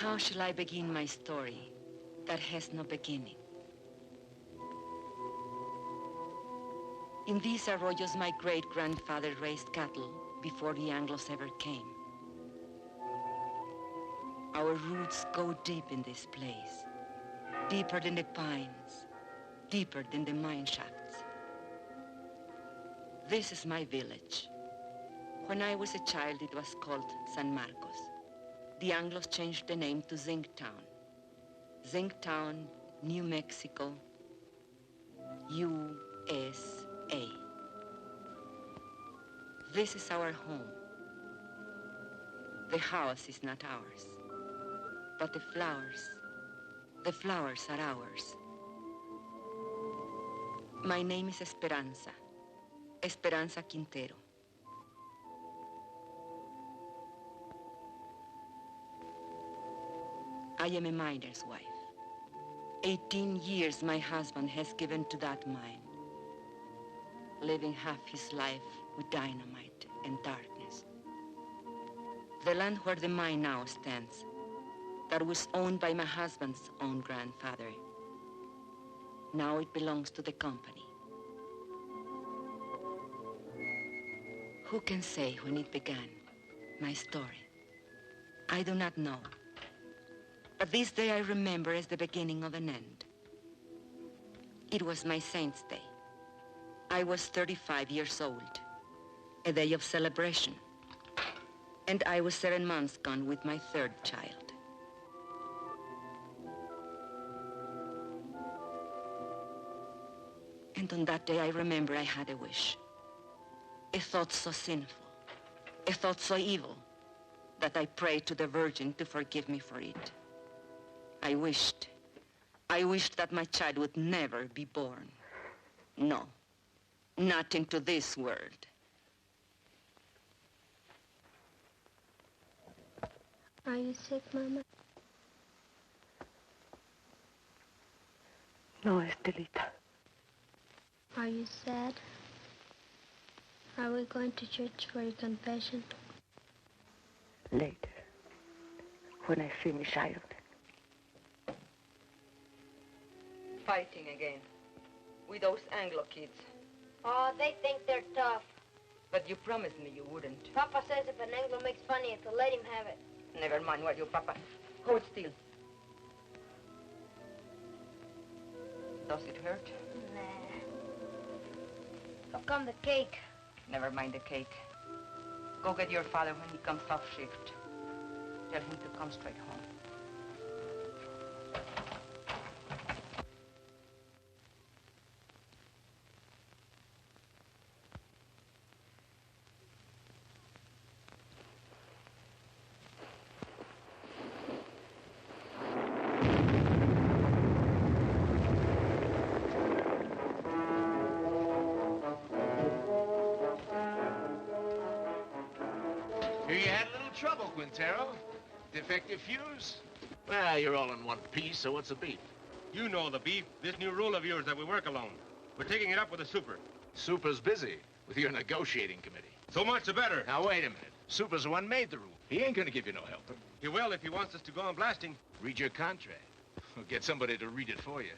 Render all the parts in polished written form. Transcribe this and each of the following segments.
How shall I begin my story that has no beginning? In these arroyos, my great-grandfather raised cattle before the Anglos ever came. Our roots go deep in this place, deeper than the pines, deeper than the mine shafts. This is my village. When I was a child, it was called San Marcos. The Anglos changed the name to Zinc Town. Zinc Town, New Mexico, USA. This is our home. The house is not ours, but the flowers are ours. My name is Esperanza Quintero. I am a miner's wife. 18 years my husband has given to that mine, living half his life with dynamite and darkness. The land where the mine now stands, that was owned by my husband's own grandfather, now it belongs to the company. Who can say when it began, my story? I do not know. But this day I remember as the beginning of an end. It was my saint's day. I was 35 years old, a day of celebration. And I was 7 months gone with my third child. And on that day I remember I had a wish. A thought so sinful, a thought so evil, that I prayed to the Virgin to forgive me for it. I wished that my child would never be born. No, not into this world. Are you sick, Mama? No, Estelita. Are you sad? Are we going to church for your confession? Later, when I finish ironing. Fighting again, with those Anglo kids. Oh, they think they're tough. But you promised me you wouldn't. Papa says if an Anglo makes fun of you, to let him have it. Never mind what you, Papa. Hold still. Does it hurt? Nah. How come the cake? Never mind the cake. Go get your father when he comes off shift. Tell him to come straight home. Defective fuse? Well, you're all in one piece, so what's the beef? You know the beef. This new rule of yours that we work alone. We're taking it up with the super. Super's busy with your negotiating committee. So much the better. Now, wait a minute. Super's the one made the rule. He ain't gonna give you no help. He will if he wants us to go on blasting. Read your contract. Or get somebody to read it for you.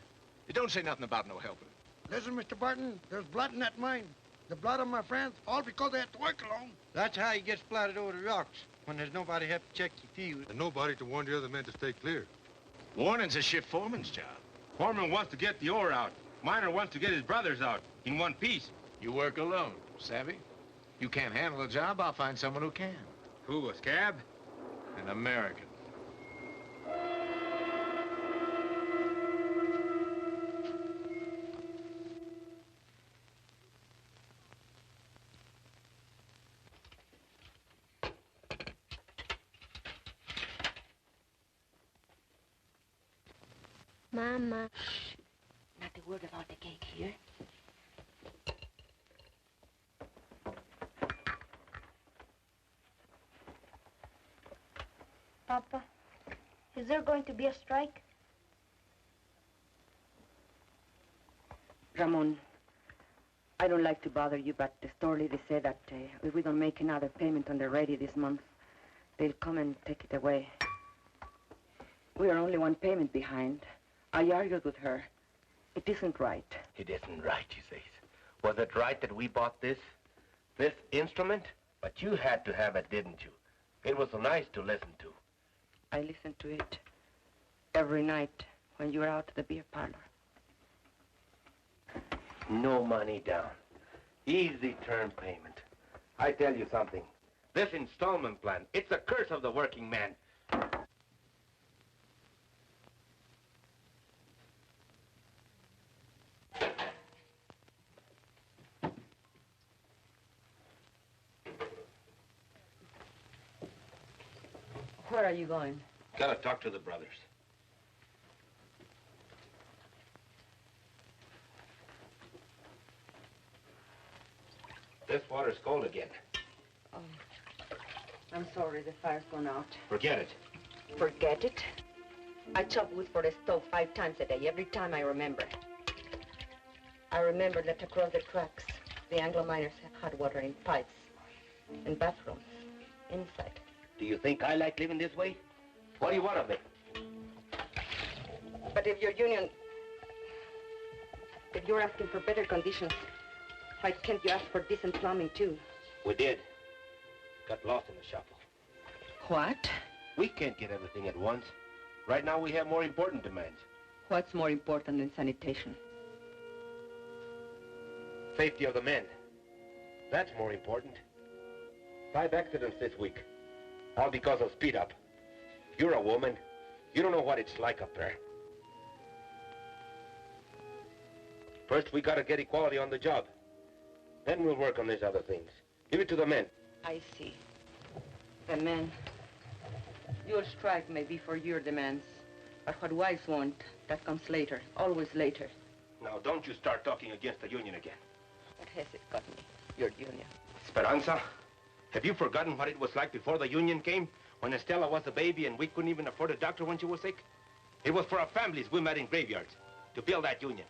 It don't say nothing about no helping. Listen, Mr. Barton, there's blood in that mine. The blood of my friends, all because they had to work alone. That's how you get splattered over the rocks, when there's nobody to check your fuse. And nobody to warn the other men to stay clear. Warning's a shift foreman's job. Foreman wants to get the ore out. Miner wants to get his brothers out in one piece. You work alone, savvy? You can't handle a job, I'll find someone who can. Who, a scab? An American. Mama. Shh. Not a word about the cake here. Papa, is there going to be a strike? Ramon, I don't like to bother you, but the store lady said that if we don't make another payment on the radio this month, they'll come and take it away. We are only one payment behind. I argued with her. It isn't right. It isn't right, she says. Was it right that we bought this instrument? But you had to have it, didn't you? It was so nice to listen to. I listened to it every night when you were out at the beer parlor. No money down. Easy term payment. I tell you something. This installment plan, it's a curse of the working man. Where are you going? Gotta talk to the brothers. This water's cold again. Oh, I'm sorry, the fire's gone out. Forget it. Forget it? I chop wood for the stove 5 times a day, every time I remember. I remember that across the tracks, the Anglo miners have hot water in pipes, in bathrooms, inside. Do you think I like living this way? What do you want of me? But if your union... If you're asking for better conditions, why can't you ask for decent plumbing, too? We did. Got lost in the shuffle. What? We can't get everything at once. Right now, we have more important demands. What's more important than sanitation? Safety of the men. That's more important. 5 accidents this week. All because of speed up. You're a woman. You don't know what it's like up there. First, we gotta get equality on the job. Then we'll work on these other things. Give it to the men. I see. The men. Your strike may be for your demands, but what wives want, that comes later, always later. Now, don't you start talking against the union again. What has it got me, your union? Esperanza, have you forgotten what it was like before the union came? When Estella was a baby and we couldn't even afford a doctor when she was sick? It was for our families we met in graveyards to build that union.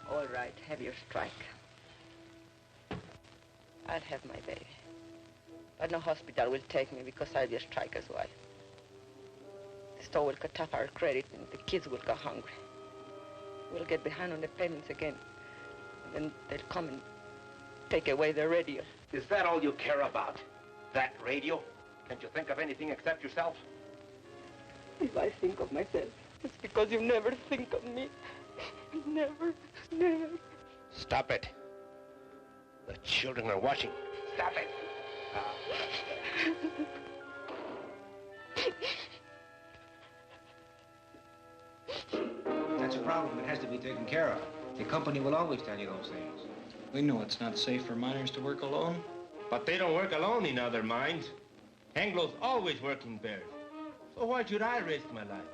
All right, have your strike. I'll have my baby. But no hospital will take me because I'll be a striker's wife. The store will cut off our credit and the kids will go hungry. We'll get behind on the payments again. And then they'll come and take away the radio. Is that all you care about? That radio? Can't you think of anything except yourself? If I think of myself, it's because you never think of me. Never, never. Stop it. The children are watching. Stop it. That's a problem that has to be taken care of. The company will always tell you those things. We know it's not safe for miners to work alone. But they don't work alone in other mines. Anglo's always work in pairs. So why should I risk my life?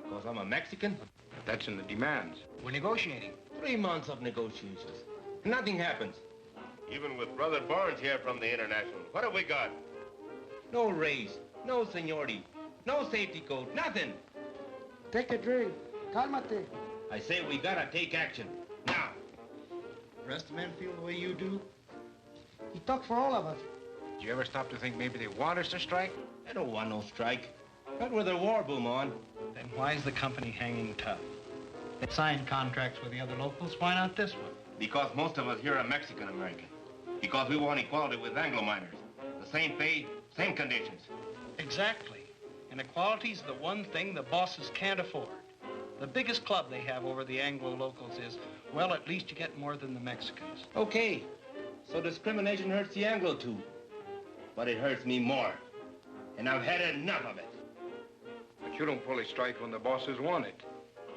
Because I'm a Mexican? That's in the demands. We're negotiating. 3 months of negotiations. Nothing happens. Even with Brother Barnes here from the International, what have we got? No raise, no seniority, no safety code, nothing. Take a drink. Cálmate. I say we gotta take action, now. The rest of the men feel the way you do? He talks for all of us. Did you ever stop to think maybe they want us to strike? I don't want no strike. Not with a war boom on. Then why is the company hanging tough? They signed contracts with the other locals. Why not this one? Because most of us here are Mexican-American. Because we want equality with Anglo miners. The same pay, same conditions. Exactly. And equality's the one thing the bosses can't afford. The biggest club they have over the Anglo locals is, well, at least you get more than the Mexicans. Okay, so discrimination hurts the Anglo too. But it hurts me more. And I've had enough of it. But you don't fully strike when the bosses want it,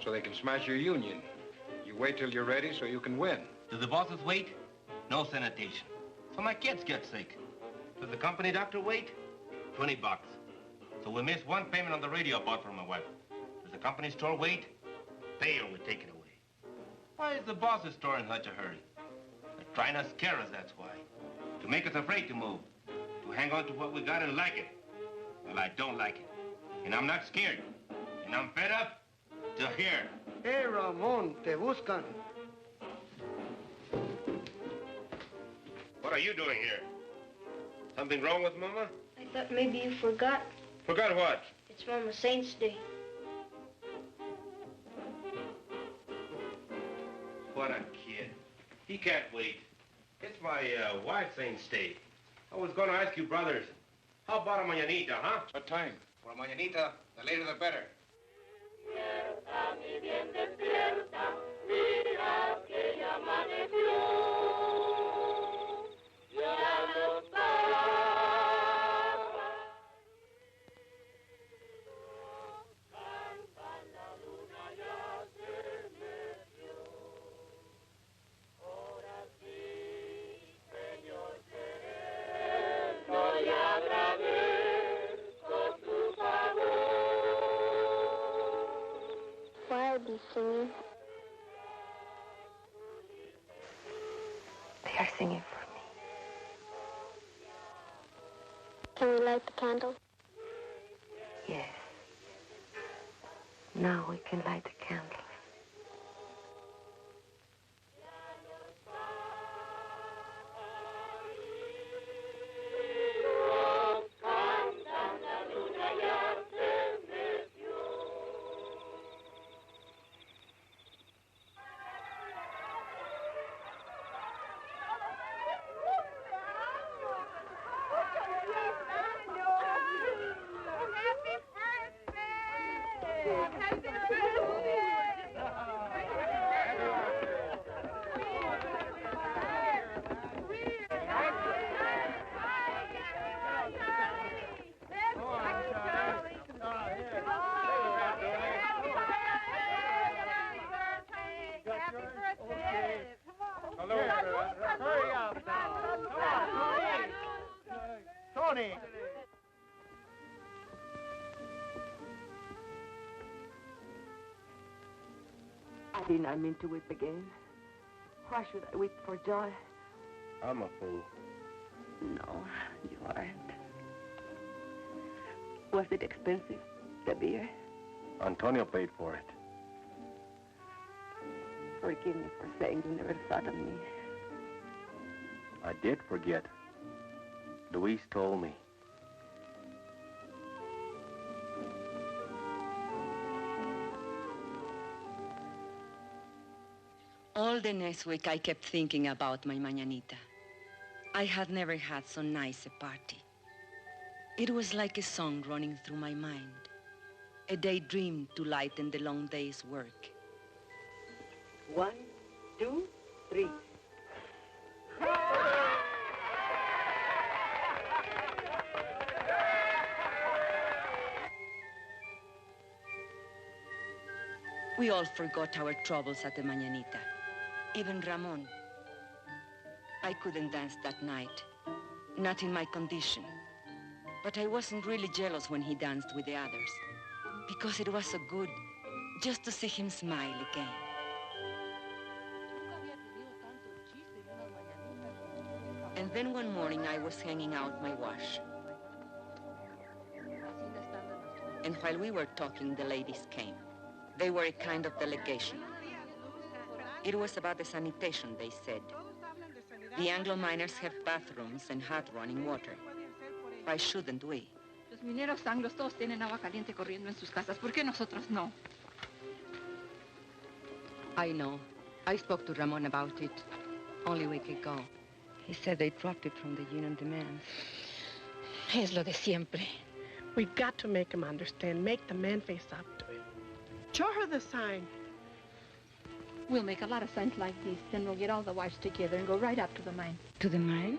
so they can smash your union. You wait till you're ready so you can win. Do the bosses wait? No sanitation. So my kids get sick. Does the company doctor wait? $20. So we miss one payment on the radio I bought for my wife. Does the company store wait? They will take it away. Why is the boss's store in such a hurry? They're trying to scare us, that's why. To make us afraid to move. To hang on to what we got and like it. Well, I don't like it. And I'm not scared. And I'm fed up to here. Hey, Ramon, te buscan. What are you doing here? Something wrong with Mama? I thought maybe you forgot. Forgot what? It's Mama Saint's Day. what a kid. He can't wait. It's my wife's ain't stay. I was going to ask you, brothers, how about a mañanita, huh? What time? For a mañanita, the later the better. Why are they singing? They are singing for me. Can we light the candle? Yes. Now we can light the candles. I did not mean to weep again. Why should I weep for joy? I'm a fool. No, you aren't. Was it expensive, the beer? Antonio paid for it. Forgive me for saying you never thought of me. I did forget. Luis told me. All the next week, I kept thinking about my mañanita. I had never had so nice a party. It was like a song running through my mind, a daydream to lighten the long day's work. 1, 2, 3. We all forgot our troubles at the mañanita. Even Ramon. I couldn't dance that night, not in my condition. But I wasn't really jealous when he danced with the others, because it was so good just to see him smile again. And then one morning I was hanging out my wash. And while we were talking, the ladies came. They were a kind of delegation. It was about the sanitation, they said. The Anglo miners have bathrooms and hot running water. Why shouldn't we? Los mineros anglos todos tienen agua caliente corriendo en sus casas. ¿Por qué nosotros no? I know. I spoke to Ramon about it only a week ago. He said they dropped it from the union demands. Es lo de siempre. We've got to make him understand. Make the man face up to it. Show her the sign. We'll make a lot of signs like these. Then we'll get all the wives together and go right up to the mine. To the mine?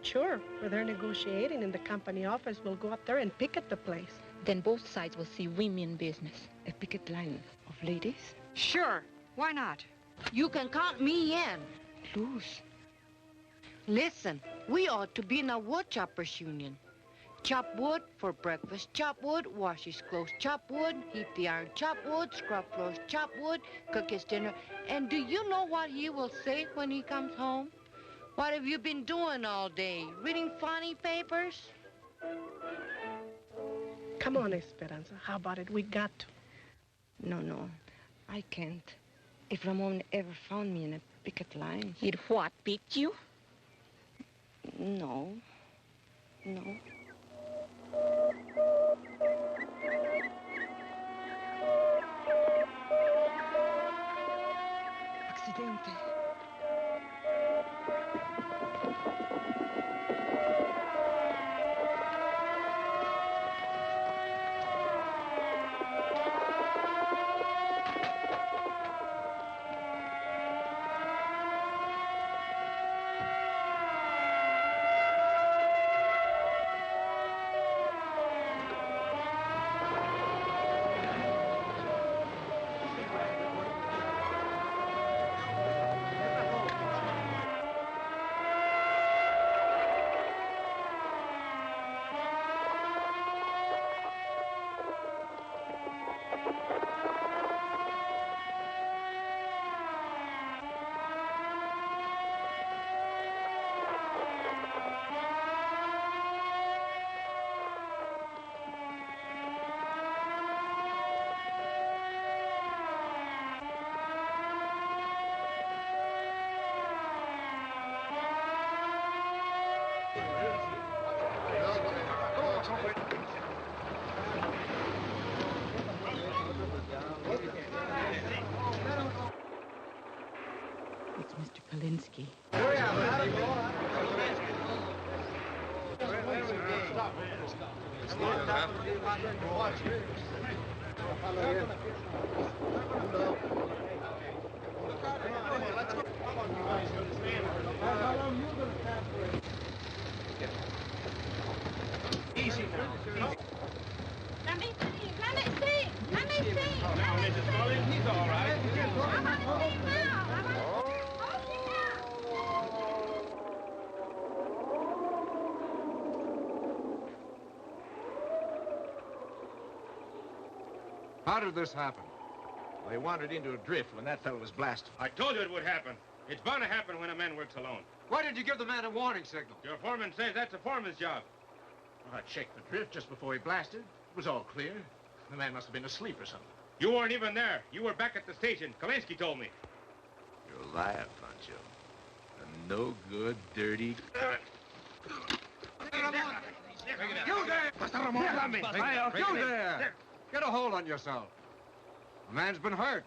Sure. Where they're negotiating in the company office, we'll go up there and picket the place. Then both sides will see women business. A picket line of ladies? Sure. Why not? You can count me in. Luz. Listen, we ought to be in a wood choppers union. Chop wood for breakfast, chop wood, wash his clothes, chop wood, heat the iron, chop wood, scrub floors, chop wood, cook his dinner. And do you know what he will say when he comes home? What have you been doing all day? Reading funny papers? Come on, Esperanza. How about it? We got to. No. I can't. If Ramon ever found me in a picket line... He'd what, beat you? No. detente. It's Mr. Kalinsky. Easy now. Let me see. Let me see. Let me see. Now, Mrs. Mullins, he's all right. I want to see now. I want to see. How did this happen? They wandered into a drift when that fellow was blasted. I told you it would happen. It's bound to happen when a man works alone. Why did you give the man a warning signal? Your foreman says that's a foreman's job. Well, I checked the drift just before he blasted. It was all clear. The man must have been asleep or something. You weren't even there. You were back at the station. Kalinsky told me. You're a liar, Pancho. A no good, dirty... You there! You there! Get a hold on yourself. The man's been hurt.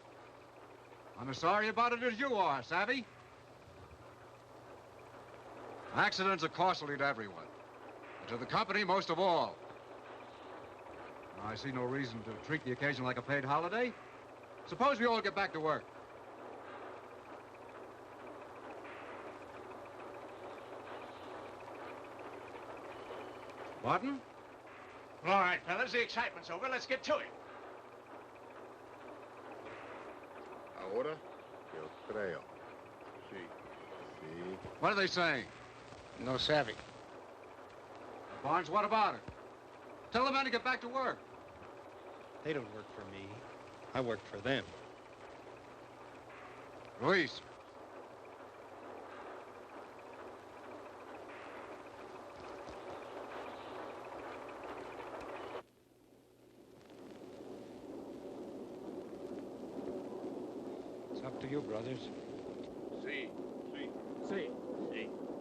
I'm as sorry about it as you are, savvy? Accidents are costly to everyone, and to the company most of all. I see no reason to treat the occasion like a paid holiday. Suppose we all get back to work. Martin? All right, fellas, the excitement's over. Let's get to it. Ahora, yo creo. Sí. Sí. What are they saying? No savvy. Barnes, what about it? Tell the men to get back to work. They don't work for me. I work for them. Luis. It's up to you, brothers. Sí. Sí. Sí.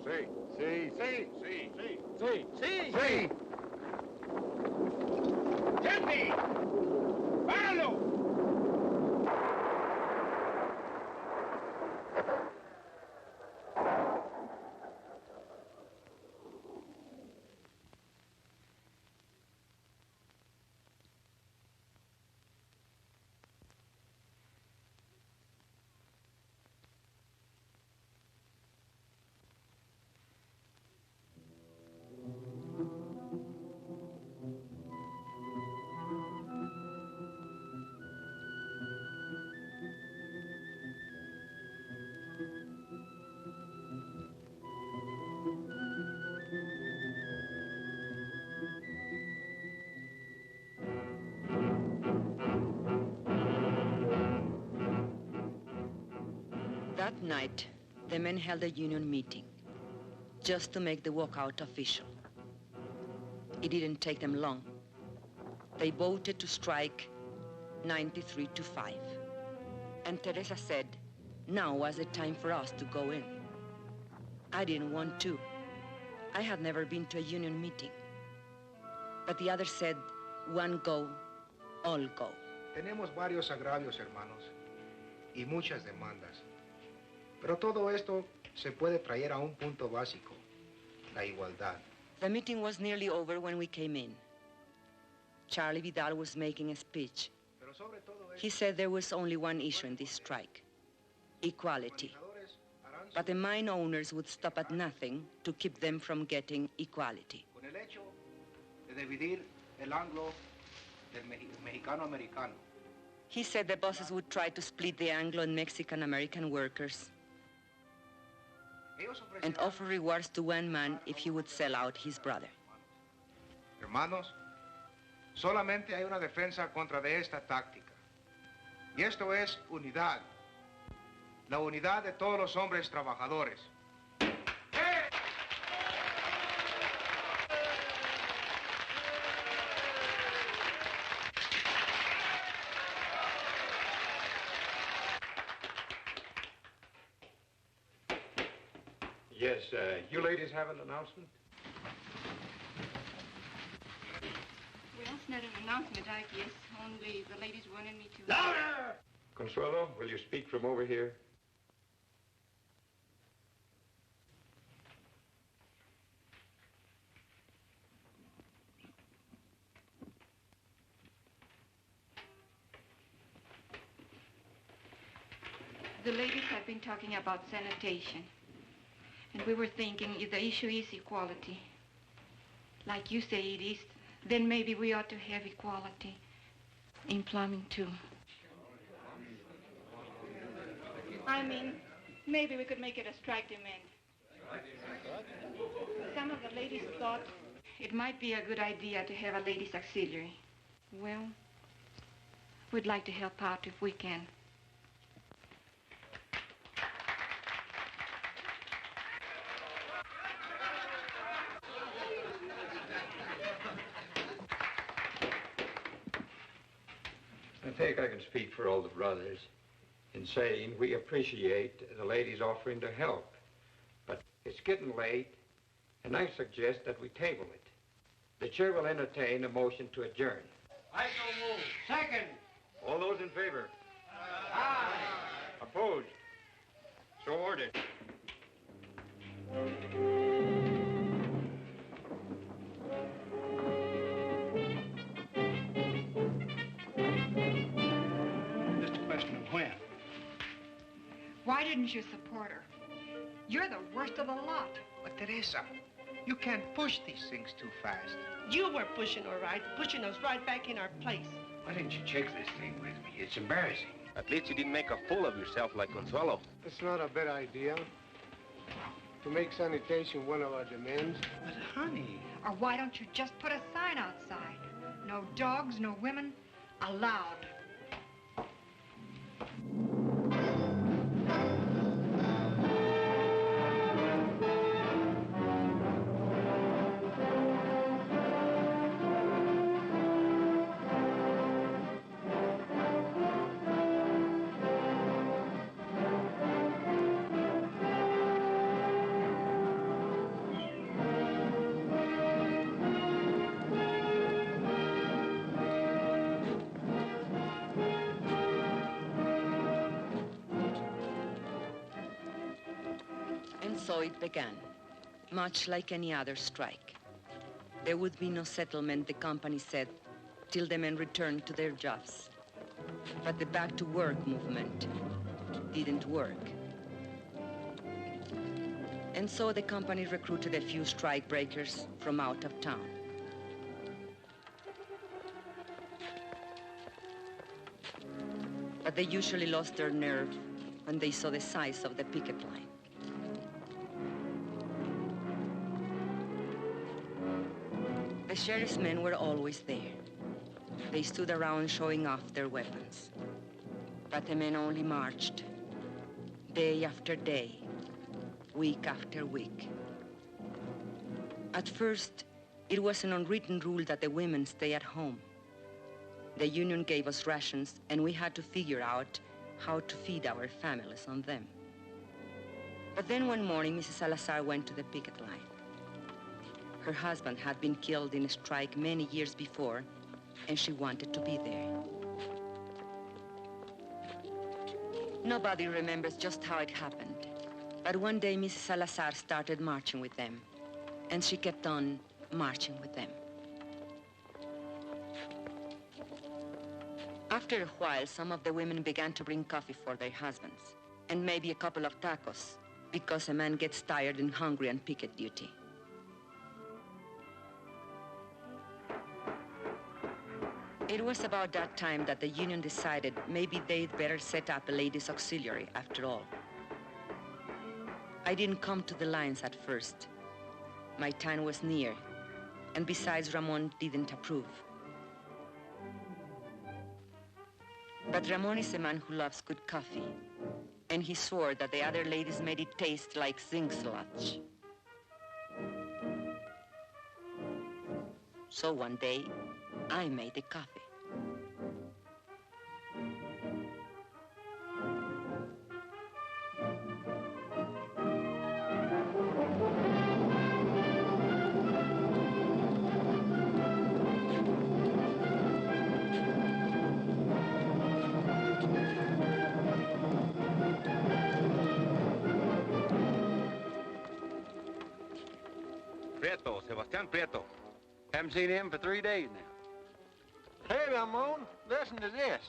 Sí. Sí. Sí. Sí. Sí. Sí. Sí. Sí. ¡Gente! ¡Páralo! That night, the men held a union meeting just to make the walkout official. It didn't take them long. They voted to strike 93-5. And Teresa said, now was the time for us to go in. I didn't want to. I had never been to a union meeting. But the others said, one go, all go. Tenemos varios agravios, hermanos, y muchas demandas. Pero todo esto se puede traer a un punto básico, la igualdad. The meeting was nearly over when we came in. Charlie Vidal was making a speech. He said there was only one issue in this strike: equality. But the mine owners would stop at nothing to keep them from getting equality. Con el hecho de dividir el anglo del mexicano-americano. He said the bosses would try to split the Anglo and Mexican-American workers and offer rewards to one man if he would sell out his brother. Hermanos, solamente hay una defensa contra de esta táctica. Y esto es unidad. La unidad de todos los hombres trabajadores. Yes, you ladies have an announcement? Well, it's not an announcement, I guess. Only the ladies wanted me to... Louder! Consuelo, will you speak from over here? The ladies have been talking about sanitation. And we were thinking if the issue is equality, like you say it is, then maybe we ought to have equality in plumbing too. I mean, maybe we could make it a strike demand. Some of the ladies thought it might be a good idea to have a ladies' auxiliary. Well, we'd like to help out if we can. I think I can speak for all the brothers in saying we appreciate the ladies offering to help. But it's getting late, and I suggest that we table it. The chair will entertain a motion to adjourn. I so move. Second. All those in favor? Aye. Opposed? So ordered. Just a question of when. Why didn't you support her? You're the worst of the lot. But Teresa, you can't push these things too fast. You were pushing her right, pushing us right back in our place. Why didn't you check this thing with me? It's embarrassing. At least you didn't make a fool of yourself like Consuelo. It's not a bad idea to make sanitation one of our demands. But honey... Or why don't you just put a sign outside? No dogs, no women, allowed. So it began, much like any other strike. There would be no settlement, the company said, till the men returned to their jobs. But the back-to-work movement didn't work. And so the company recruited a few strike breakers from out of town. But they usually lost their nerve when they saw the size of the picket line. The sheriff's men were always there. They stood around showing off their weapons. But the men only marched, day after day, week after week. At first, it was an unwritten rule that the women stay at home. The union gave us rations, and we had to figure out how to feed our families on them. But then one morning, Mrs. Salazar went to the picket line. Her husband had been killed in a strike many years before, and she wanted to be there. Nobody remembers just how it happened. But one day, Mrs. Salazar started marching with them, and she kept on marching with them. After a while, some of the women began to bring coffee for their husbands, and maybe a couple of tacos, because a man gets tired and hungry on picket duty. It was about that time that the union decided maybe they'd better set up a ladies' auxiliary after all. I didn't come to the lines at first. My time was near, and besides, Ramon didn't approve. But Ramon is a man who loves good coffee, and he swore that the other ladies made it taste like zinc sludge. So one day, I made the coffee. Prieto, Sebastián Prieto. Haven't seen him for 3 days now. Hey, Ramon, listen to this.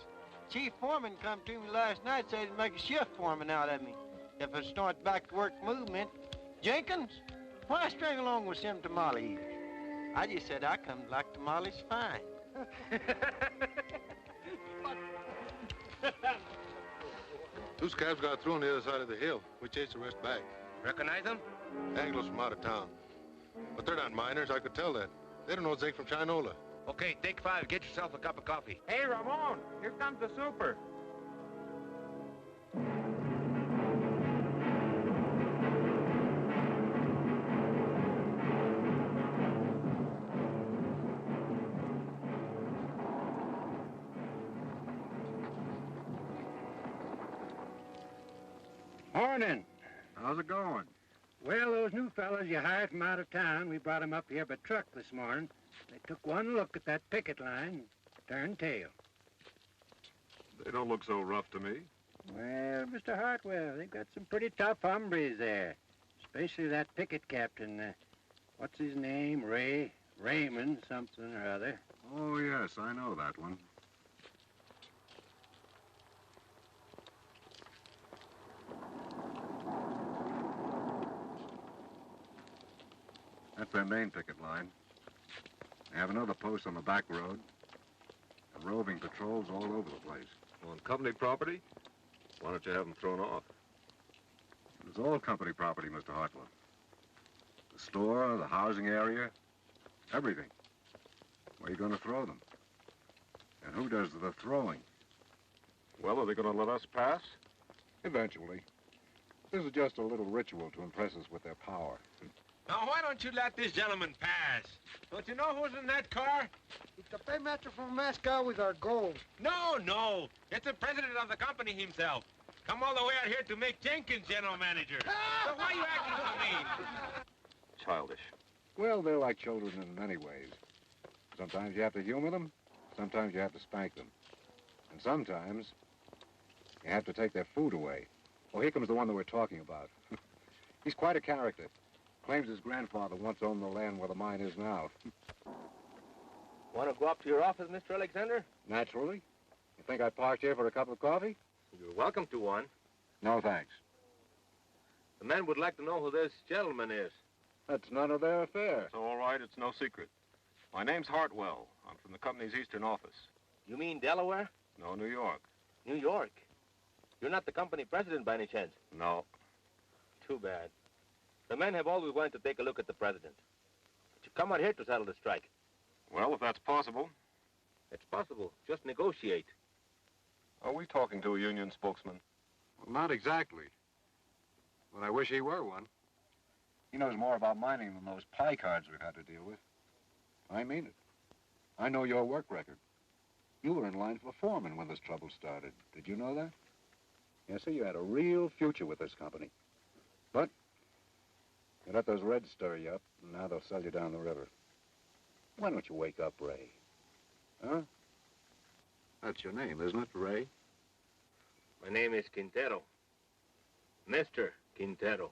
Chief Foreman come to me last night, said he'd make a shift foreman out of me if I start back to work movement. Jenkins, why string along with some tamale eaters? I just said I come to like tamales fine. Two scabs got through on the other side of the hill. We chased the rest back. Recognize them? Anglos from out of town. But they're not miners, I could tell that. They don't know Zinc from Chinola. Okay, take 5. Get yourself a cup of coffee. Hey, Ramon, here comes the super. Morning. How's it going? Well, those new fellas you hired from out of town, we brought them up here by truck this morning. They took one look at that picket line, turned tail. They don't look so rough to me. Well, Mr. Hartwell, they've got some pretty tough hombres there. Especially that picket captain. What's his name? Raymond something or other. Oh, yes, I know that one. That's their main picket line. They have another post on the back road. And roving patrols all over the place. On company property? Why don't you have them thrown off? It's all company property, Mr. Hartwell. The store, the housing area, everything. Where are you going to throw them? And who does the throwing? Well, are they going to let us pass? Eventually. This is just a little ritual to impress us with their power. Now, why don't you let this gentleman pass? Don't you know who's in that car? It's the paymaster from Moscow with our gold. No. It's the president of the company himself. Come all the way out here to make Jenkins general manager. So why are you acting so mean? Childish. Well, they're like children in many ways. Sometimes you have to humor them. Sometimes you have to spank them. And sometimes you have to take their food away. Oh, here comes the one that we're talking about. He's quite a character. Claims his grandfather once owned the land where the mine is now. Want to go up to your office, Mr. Alexander? Naturally. You think I parked here for a cup of coffee? You're welcome to one. No, thanks. The men would like to know who this gentleman is. That's none of their affair. It's all right. It's no secret. My name's Hartwell. I'm from the company's eastern office. You mean Delaware? No, New York. New York? You're not the company president by any chance? No. Too bad. The men have always wanted to take a look at the president. But you come out here to settle the strike. Well, if that's possible. It's possible. Just negotiate. Are we talking to a union spokesman? Well, not exactly. But I wish he were one. He knows more about mining than those pie cards we've had to deal with. I mean it. I know your work record. You were in line for foreman when this trouble started. Did you know that? Yes, sir, you had a real future with this company. But you let those Reds stir you up, and now they'll sell you down the river. Why don't you wake up, Ray? Huh? That's your name, isn't it, Ray? My name is Quintero. Mr. Quintero.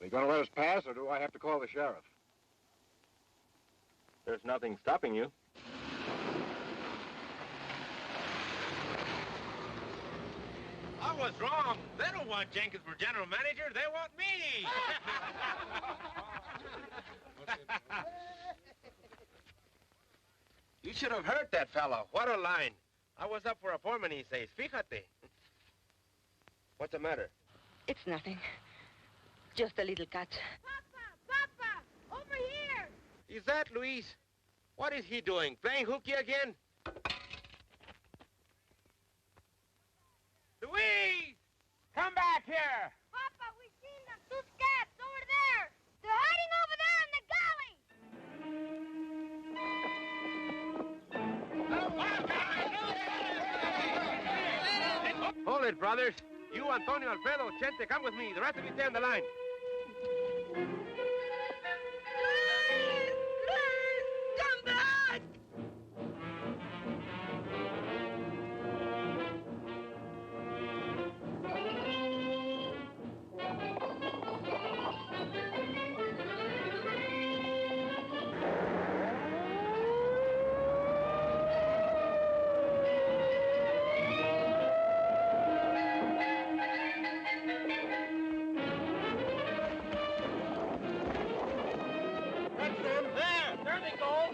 Are you going to let us pass, or do I have to call the sheriff? There's nothing stopping you. I was wrong. They don't want Jenkins for general manager. They want me. You should have heard that fellow. What a line. I was up for a foreman, he says. Fíjate. What's the matter? It's nothing. Just a little cut. Papa! Over here! Is that Luis? What is he doing? Playing hooky again? Luis! Come back here! Papa, we've seen them. Two scabs over there. They're hiding over there in the galley. Hold it, brothers. You, Antonio, Alfredo, Chente, come with me. The rest of you stay on the line. Come back! There they go.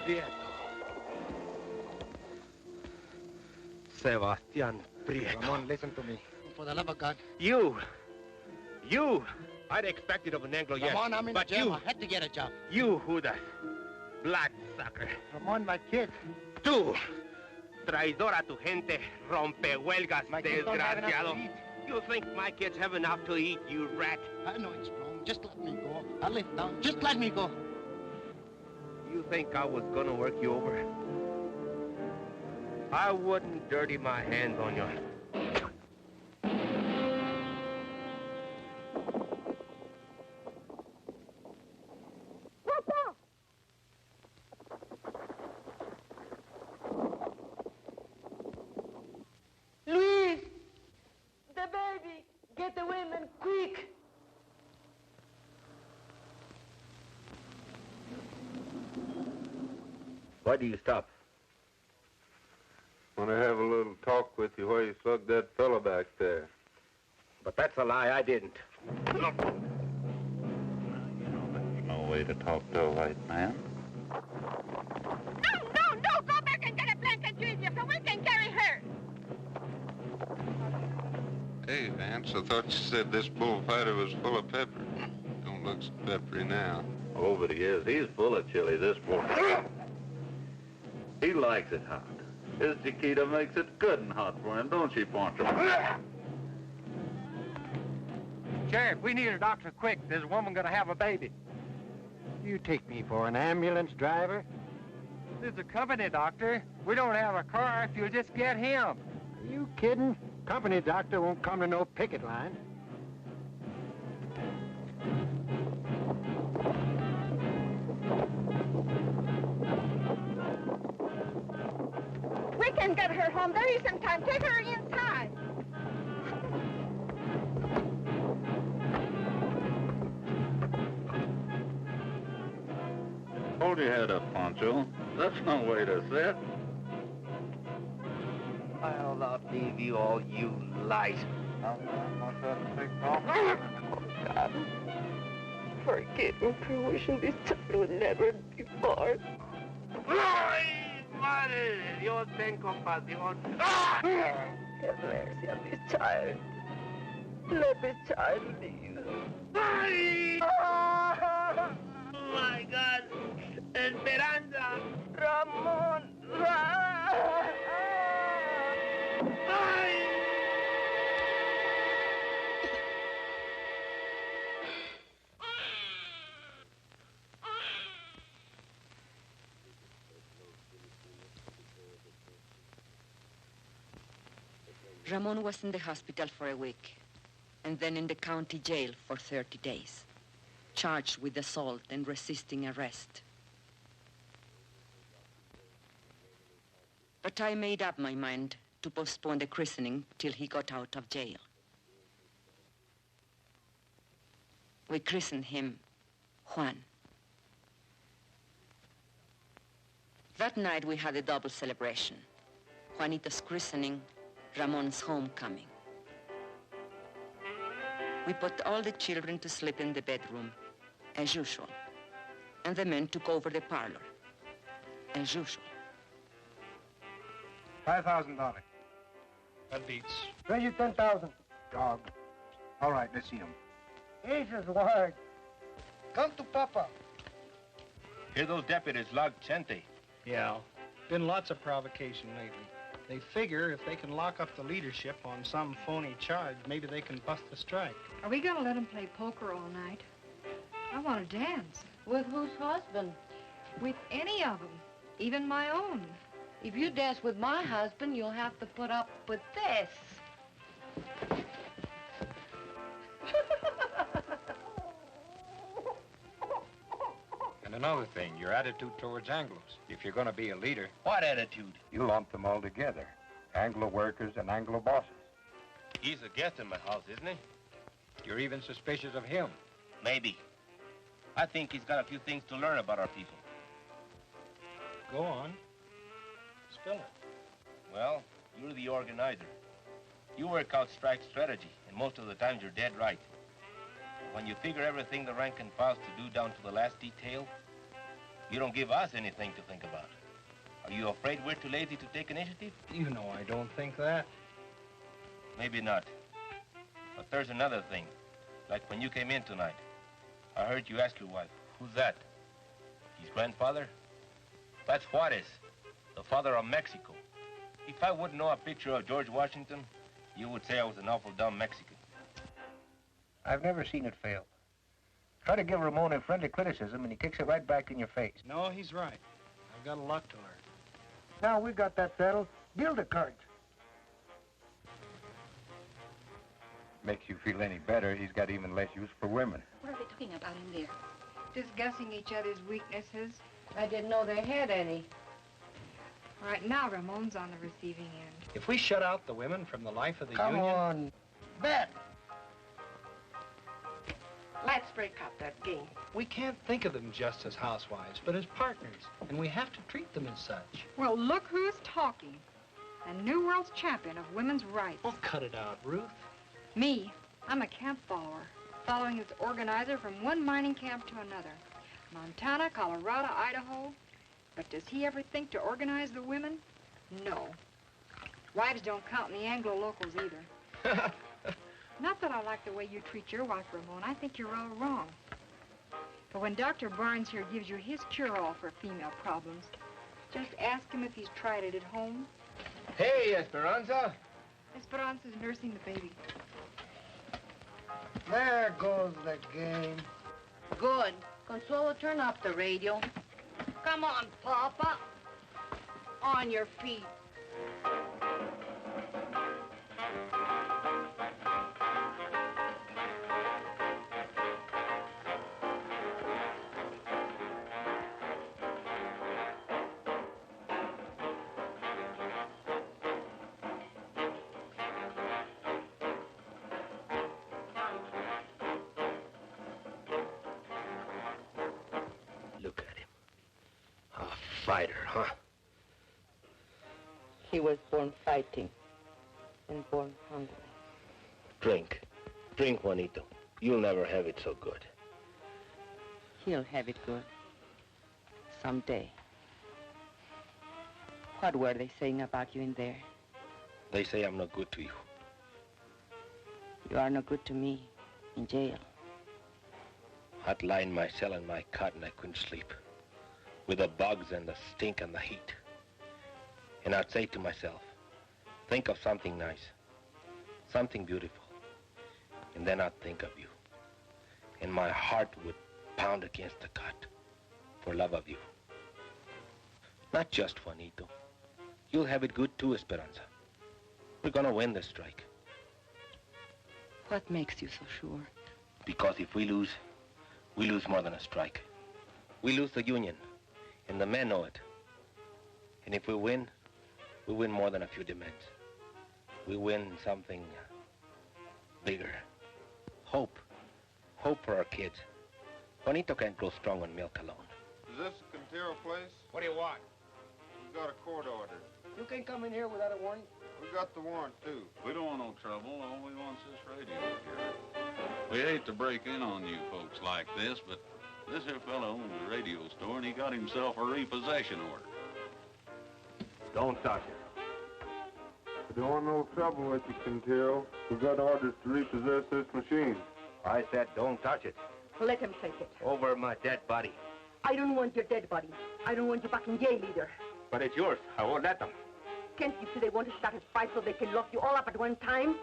Prieto. Sebastian Prieto. Ramon, listen to me. For the love of God. You! I'd expect it of an Anglo, yes. Ramon, I'm in but jail. you, I had to get a job. you, Judas. Bloodsucker. Ramon, my kid. Tú, traidor a tu gente, rompehuelgas, My kids don't have enough desgraciado. to eat. You think my kids have enough to eat, you rat? I know it's wrong. Just let me go. I'll live down. Just let me go. You think I was gonna work you over? I wouldn't dirty my hands on you. Luis! The baby! Get the women, quick! Why do you stop? Want to have a little talk with you while you slug that fella back there. But that's a lie, I didn't. No way to talk to a white man. No! Go back and get a blanket, Julia, so we can carry her! Hey, Vance, I thought you said this bullfighter was full of pepper. Don't look so peppery now. Oh, but he is. He's full of chili, this boy. He likes it hot. His Chiquita makes it good and hot for him, don't she, Poncho? Sheriff, we need a doctor quick. There's a woman gonna have a baby. You take me for an ambulance driver? This is a company doctor. We don't have a car if you'll just get him. Are you kidding? Company doctor won't come to no picket line. We can get her home. There isn't time. Take her inside. Hold your head up, Poncho. That's no way to sit. I'll outlive you all, you light. Oh, God. Forgive me for wishing this child would never be born. ¡Ay, madre de Dios, ten compasión! Have mercy on this child. Let this child live. ¡Ay! Oh, my God! ¡Esperanza! Ramon! ¡Ay! Ramon was in the hospital for a week, and then in the county jail for 30 days, charged with assault and resisting arrest. But I made up my mind to postpone the christening till he got out of jail. We christened him Juan. That night we had a double celebration. Juanito's christening, Ramon's homecoming. We put all the children to sleep in the bedroom, as usual. And the men took over the parlor, as usual. $5,000. That beats. Raise you 10,000. Dog. All right, let's see him. Jesus, word. Come to Papa. Here those deputies log Chente. Yeah, been lots of provocation lately. They figure if they can lock up the leadership on some phony charge, maybe they can bust the strike. Are we gonna let him play poker all night? I want to dance. With whose husband? With any of them, even my own. If you dance with my husband, you'll have to put up with this. And another thing, your attitude towards Anglos. If you're going to be a leader... What attitude? You lump them all together. Anglo workers and Anglo bosses. He's a guest in my house, isn't he? You're even suspicious of him. Maybe. I think he's got a few things to learn about our people. Go on. Spill it. Well, you're the organizer. You work out strike strategy, and most of the times you're dead right. When you figure everything the rank and file's to do down to the last detail, you don't give us anything to think about. Are you afraid we're too lazy to take initiative? You know I don't think that. Maybe not. But there's another thing. Like when you came in tonight, I heard you ask your wife, who's that? His grandfather? That's Juarez, the father of Mexico. If I wouldn't know a picture of George Washington, you would say I was an awful dumb Mexican. I've never seen it fail. Try to give Ramon a friendly criticism, and he kicks it right back in your face. No, he's right. I've got a lot to learn. Now we've got that settled. Deal the cards. Makes you feel any better, he's got even less use for women. What are they talking about in there? Discussing each other's weaknesses. I didn't know they had any. Right now, Ramon's on the receiving end. If we shut out the women from the life of the Come union... on. Bet. Let's break up that game. We can't think of them just as housewives, but as partners. And we have to treat them as such. Well, look who's talking. A new world's champion of women's rights. Oh, cut it out, Ruth. Me, I'm a camp follower, following its organizer from one mining camp to another. Montana, Colorado, Idaho. But does he ever think to organize the women? No. Wives don't count in the Anglo locals either. Not that I like the way you treat your wife, Ramon. I think you're all wrong. But when Dr. Barnes here gives you his cure-all for female problems, just ask him if he's tried it at home. Hey, Esperanza. Esperanza's nursing the baby. There goes the game. Good. Consuelo, turn up the radio. Come on, Papa. On your feet. Look at him. A fighter, huh? He was born fighting and born hungry. Drink. Drink, Juanito. You'll never have it so good. He'll have it good. Someday. What were they saying about you in there? They say I'm no good to you. You are no good to me in jail. I'd lie in my cell in my cot and I couldn't sleep. With the bugs and the stink and the heat. And I'd say to myself, think of something nice. Something beautiful. And then I'd think of you. And my heart would pound against the cot for love of you. Not just Juanito. You'll have it good too, Esperanza. We're gonna win this strike. What makes you so sure? Because if we lose more than a strike. We lose the union, and the men know it. And if we win more than a few demands. We win something bigger. Hope. Hope for our kids. Juanito can't grow strong on milk alone. Is this the Quintero place? What do you want? We've got a court order. You can't come in here without a warrant. We got the warrant, too. We don't want no trouble. All we want's this radio here. We hate to break in on you folks like this, but this here fella owns a radio store, and he got himself a repossession order. Don't touch it. We don't want no trouble with you, Quintero. We got orders to repossess this machine. I said don't touch it. Let him take it. Over my dead body. I don't want your dead body. I don't want you back in jail either. But it's yours. I won't let them. Can't you see they want to start a fight so they can lock you all up at one time?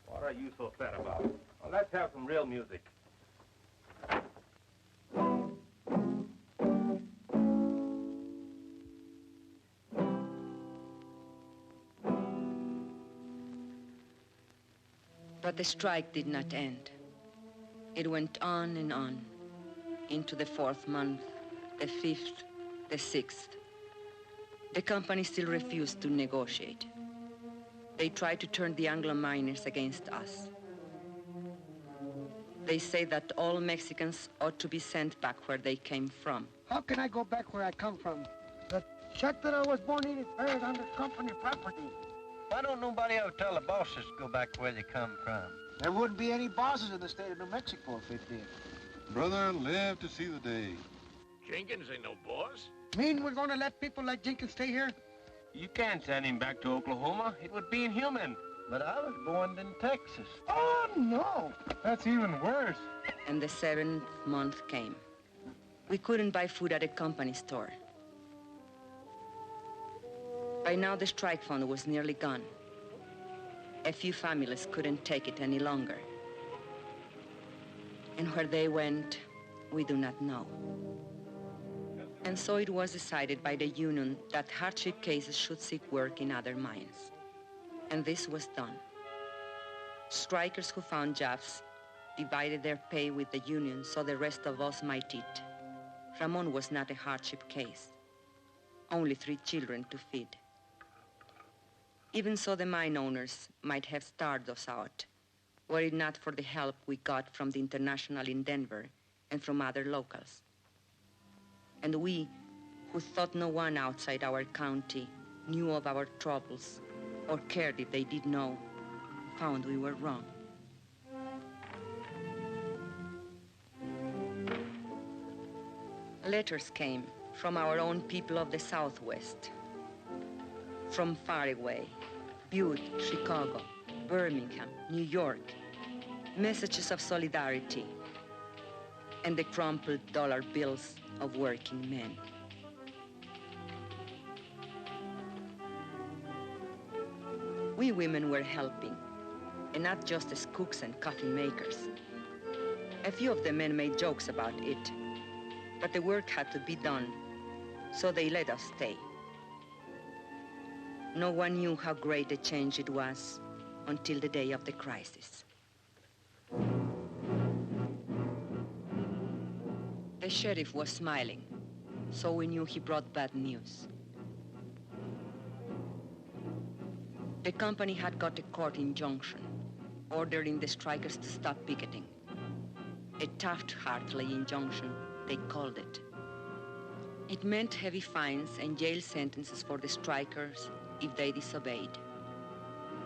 What are you so sad about? Well, let's have some real music. But the strike did not end. It went on and on, into the 4th month, the 5th, the 6th. The company still refused to negotiate. They tried to turn the Anglo miners against us. They say that all Mexicans ought to be sent back where they came from. How can I go back where I come from? The shack that I was born in is buried under company property. Why don't nobody ever tell the bosses to go back where they come from? There wouldn't be any bosses in the state of New Mexico if it did. Brother, live to see the day. Jenkins ain't no boss. Mean we're going to let people like Jenkins stay here? You can't send him back to Oklahoma. It would be inhuman. But I was born in Texas. Oh, no. That's even worse. And the 7th month came. We couldn't buy food at a company store. By now, the strike fund was nearly gone. A few families couldn't take it any longer. And where they went, we do not know. And so it was decided by the union that hardship cases should seek work in other mines. And this was done. Strikers who found jobs divided their pay with the union so the rest of us might eat. Ramon was not a hardship case. Only 3 children to feed. Even so, the mine owners might have starved us out, were it not for the help we got from the International in Denver and from other locals. And we, who thought no one outside our county knew of our troubles or cared if they did know, found we were wrong. Letters came from our own people of the Southwest, from far away, Butte, Chicago, Birmingham, New York, messages of solidarity, and the crumpled dollar bills of working men. We women were helping, and not just as cooks and coffee makers. A few of the men made jokes about it, but the work had to be done, so they let us stay. No one knew how great a change it was until the day of the crisis. The sheriff was smiling, so we knew he brought bad news. The company had got a court injunction ordering the strikers to stop picketing. A Taft-Hartley injunction, they called it. It meant heavy fines and jail sentences for the strikers if they disobeyed.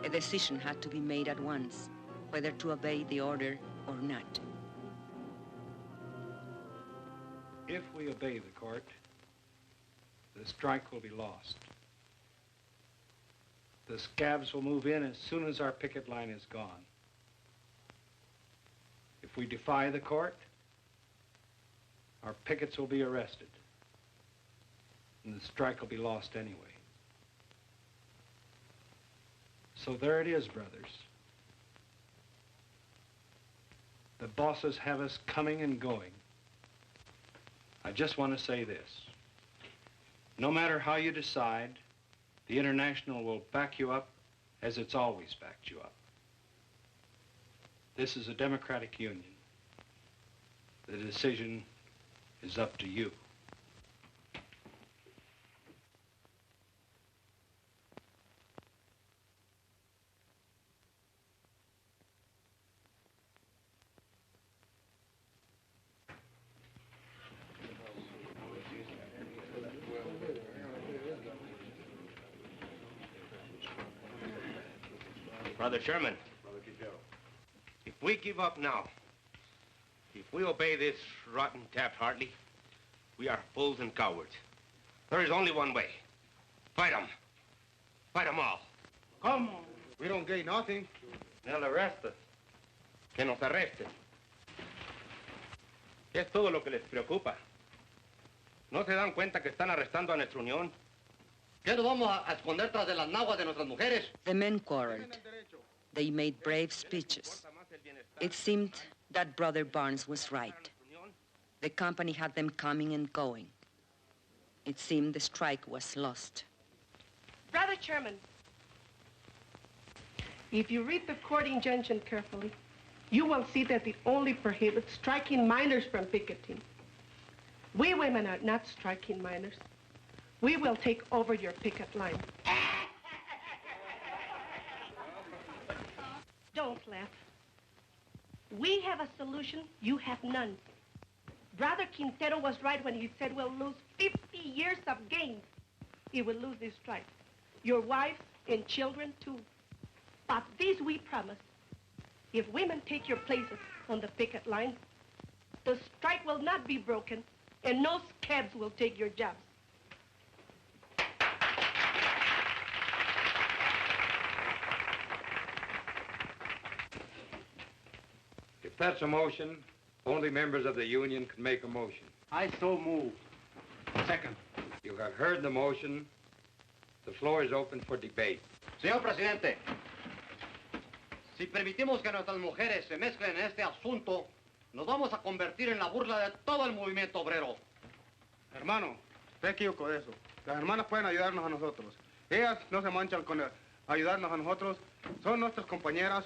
A decision had to be made at once, whether to obey the order or not. If we obey the court, the strike will be lost. The scabs will move in as soon as our picket line is gone. If we defy the court, our pickets will be arrested, and the strike will be lost anyway. So there it is, brothers. The bosses have us coming and going. I just want to say this. No matter how you decide, the International will back you up as it's always backed you up. This is a democratic union. The decision is up to you. Brother Sherman, if we give up now, if we obey this rotten Taft-Hartley, we are fools and cowards. There is only one way. Fight them. Fight them all. Come on. We don't gain nothing. They'll arrest us. Que nos arresten. Es todo lo que les preocupa. ¿No se dan cuenta que están arrestando a nuestra unión? ¿Qué nos vamos a esconder tras de las naguas de nuestras mujeres? The men quarreled. They made brave speeches. It seemed that Brother Barnes was right. The company had them coming and going. It seemed the strike was lost. Brother Chairman, if you read the court injunction carefully, you will see that it only prohibits striking minors from picketing. We women are not striking minors. We will take over your picket line. Don't laugh. We have a solution, you have none. Brother Quintero was right when he said we'll lose 50 years of gains. He will lose this strike. Your wives and children, too. But this we promise. If women take your places on the picket line, the strike will not be broken, and no scabs will take your jobs. If that's a motion, only members of the union can make a motion. I so move. Second. You have heard the motion. The floor is open for debate. Señor Presidente, si permitimos que nuestras mujeres se mezclen en este asunto, nos vamos a convertir en la burla de todo el movimiento obrero. Hermano, usted equivocó de eso. Las hermanas pueden ayudarnos a nosotros. Ellas no se manchan con ayudarnos a nosotros. Son nuestras compañeras.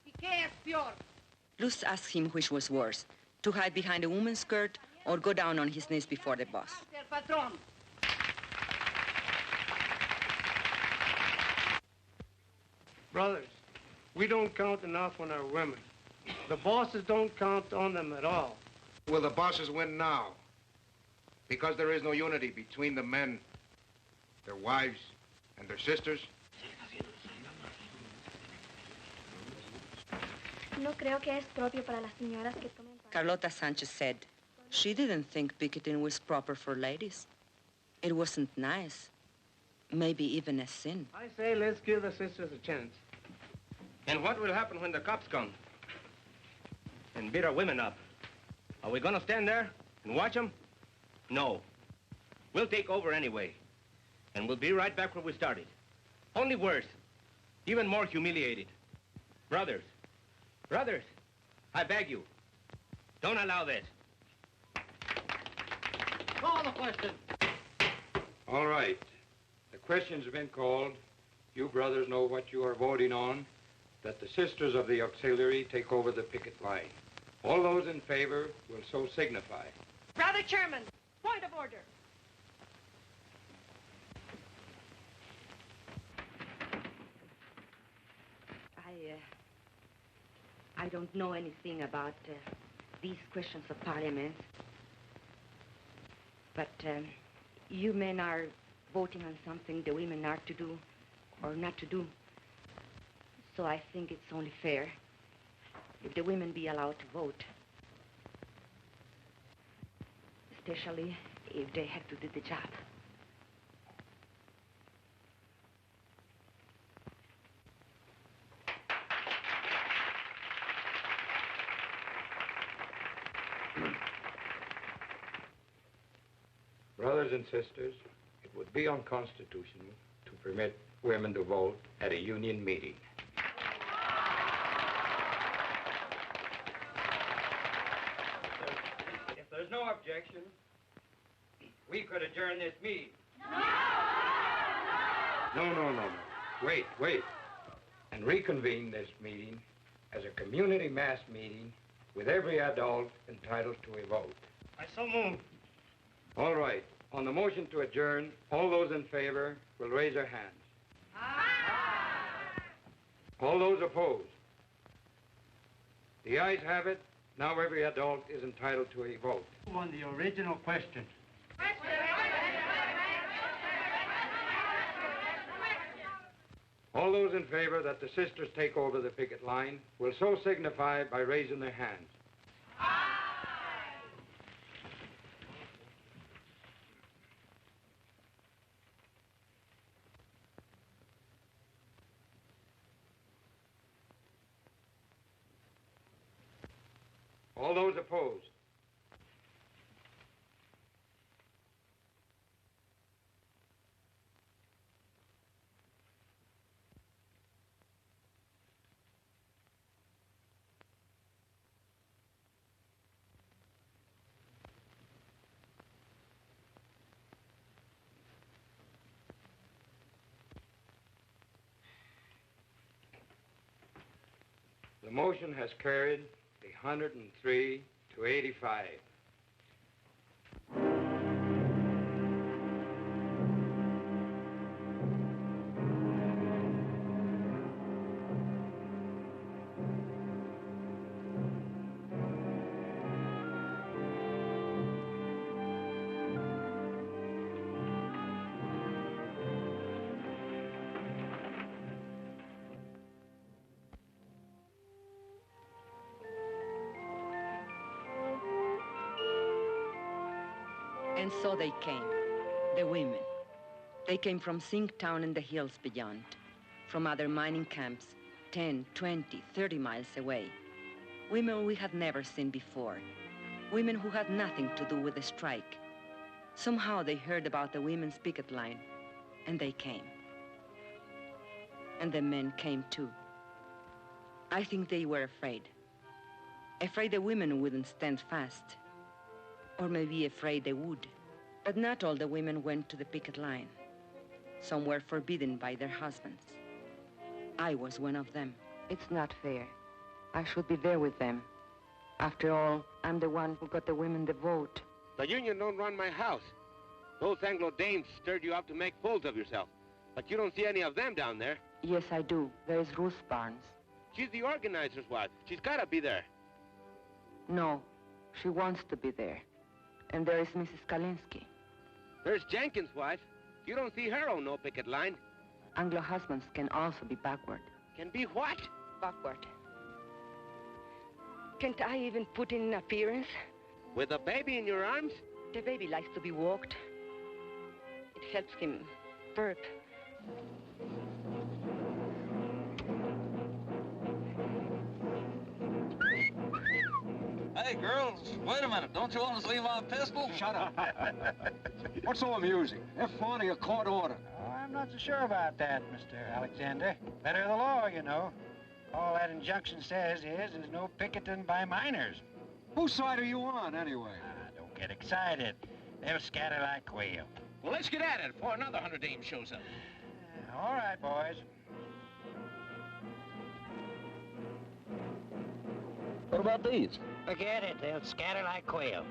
¿Y qué es peor? Luz asked him which was worse, to hide behind a woman's skirt or go down on his knees before the boss. Brothers, we don't count enough on our women. The bosses don't count on them at all. Will the bosses win now? Because there is no unity between the men, their wives, and their sisters? No creo que es propio para las señoras que tomen parte. Carlota Sanchez said she didn't think picketing was proper for ladies. It wasn't nice, maybe even a sin. I say let's give the sisters a chance. And what will happen when the cops come and beat our women up? Are we going to stand there and watch them? No. We'll take over anyway. And we'll be right back where we started. Only worse. Even more humiliated. Brothers, I beg you, don't allow this. Call the question. All right. The question's been called. You brothers know what you are voting on, that the sisters of the auxiliary take over the picket line. All those in favor will so signify. Brother Chairman, point of order. I don't know anything about these questions of parliament. But you men are voting on something the women are to do or not to do. So I think it's only fair if the women be allowed to vote. Especially if they have to do the job. Brothers and sisters, it would be unconstitutional to permit women to vote at a union meeting. If there's no objection, we could adjourn this meeting. No. Wait. And reconvene this meeting as a community mass meeting with every adult entitled to a vote. I so move. All right. On the motion to adjourn, all those in favor will raise their hands. Aye. All those opposed? The ayes have it. Now every adult is entitled to a vote. On the original question. All those in favor that the sisters take over the picket line will so signify by raising their hands. All those opposed? The motion has carried 103 to 85. And so they came, the women. They came from Zinc town and the hills beyond, from other mining camps, 10, 20, 30 miles away. Women we had never seen before. Women who had nothing to do with the strike. Somehow they heard about the women's picket line, and they came. And the men came too. I think they were afraid. Afraid the women wouldn't stand fast. Or maybe afraid they would. But not all the women went to the picket line. Some were forbidden by their husbands. I was one of them. It's not fair. I should be there with them. After all, I'm the one who got the women the vote. The union don't run my house. Those Anglo dames stirred you up to make fools of yourself. But you don't see any of them down there. Yes, I do. There's Ruth Barnes. She's the organizer's wife. She's gotta be there. No, she wants to be there. And there is Mrs. Kalinsky. There's Jenkins' wife. You don't see her on no picket line. Anglo husbands can also be backward. Can be what? Backward. Can't I even put in an appearance? With a baby in your arms? The baby likes to be walked. It helps him burp. Hey, girls, wait a minute. Don't you want to see my pistol? Shut up. What's so amusing? Have fun or your court order? Oh, I'm not so sure about that, Mr. Alexander. Better the law, you know. All that injunction says is there's no picketing by miners. Whose side are you on, anyway? Don't get excited. They'll scatter like quail. Well, let's get at it before another 100 dames shows up. All right, boys. What about these? Forget it. They'll scatter like quail.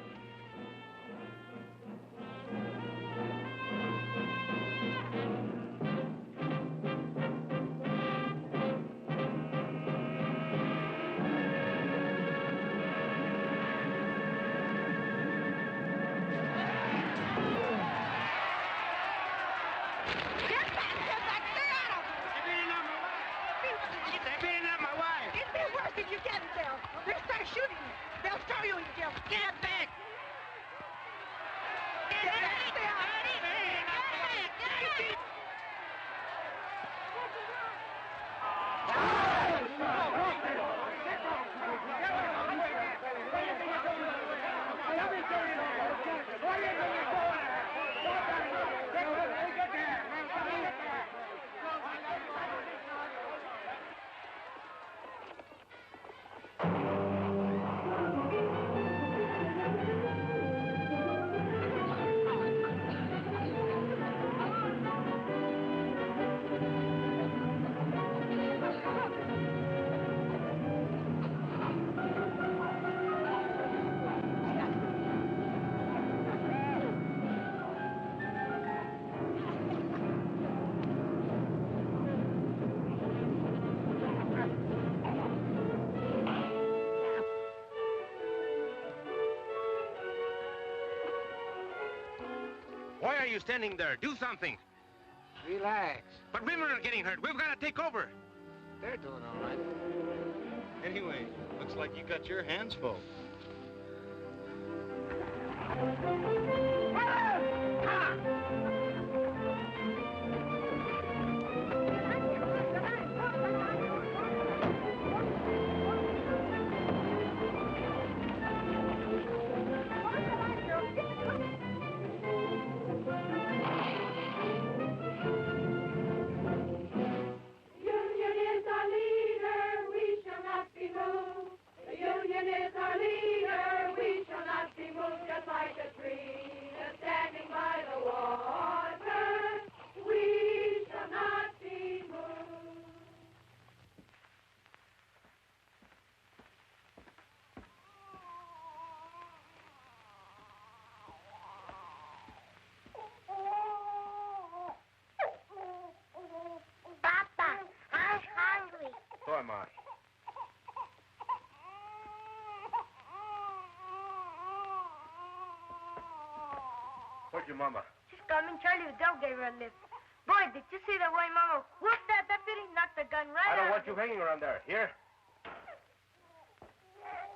Why are you standing there? Do something. Relax. But women are getting hurt. We've got to take over. They're doing all right. Anyway, looks like you got your hands full. So am I. Where's your mama? She's coming. Charlie the dog gave her a lift. Boy, did you see the way Mama whooped that deputy? Knocked the gun right I don't out want of you hanging around there. Here?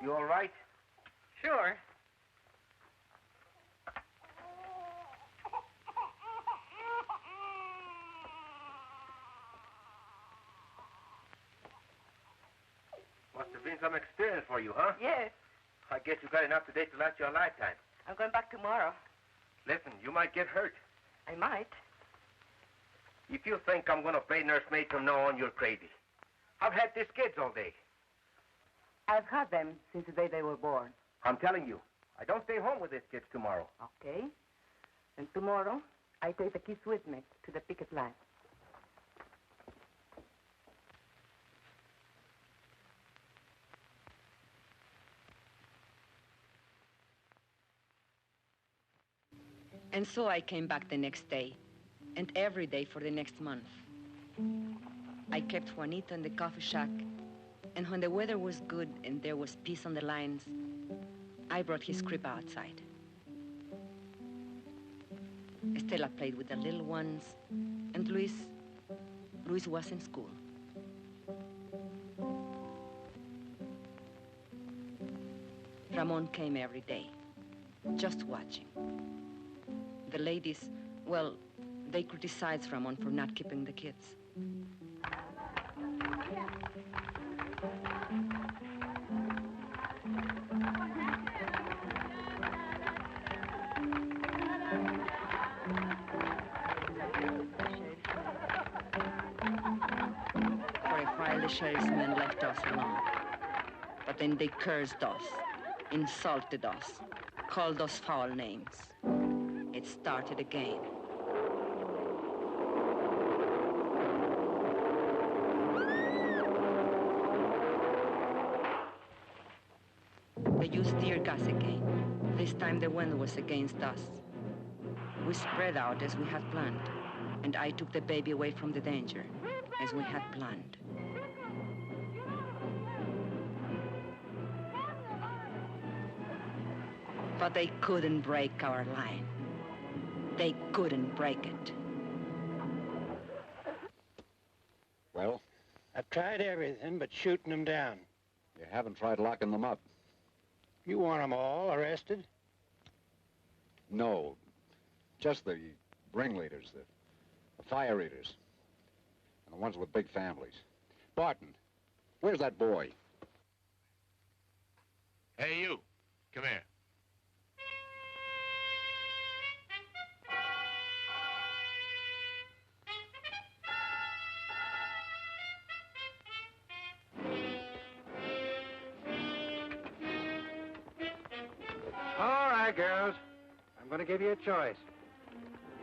You all right? Sure. Must have been some experience for you, huh? Yes. I guess you got enough today to last you a lifetime. I'm going back tomorrow. Listen, you might get hurt. I might. If you think I'm going to play nursemaid from now on, you're crazy. I've had these kids all day. I've had them since the day they were born. I'm telling you, I don't stay home with these kids tomorrow. Okay. And tomorrow, I take the kids with me to the picket line. And so I came back the next day, and every day for the next month. I kept Juanito in the coffee shack, and when the weather was good and there was peace on the lines, I brought his crib outside. Estela played with the little ones, and Luis was in school. Ramon came every day, just watching. The ladies, well, they criticized Ramon for not keeping the kids. For a while, the sheriff's men left us alone. But then they cursed us, insulted us, called us foul names. It started again. They used tear gas again. This time the wind was against us. We spread out as we had planned, and I took the baby away from the danger, as we had planned. But they couldn't break our line. They couldn't break it. Well? I've tried everything but shooting them down. You haven't tried locking them up? You want them all arrested? No. Just the ringleaders, the fire eaters, and the ones with big families. Barton, where's that boy? Hey, you. Come here. All right, girls. I'm going to give you a choice.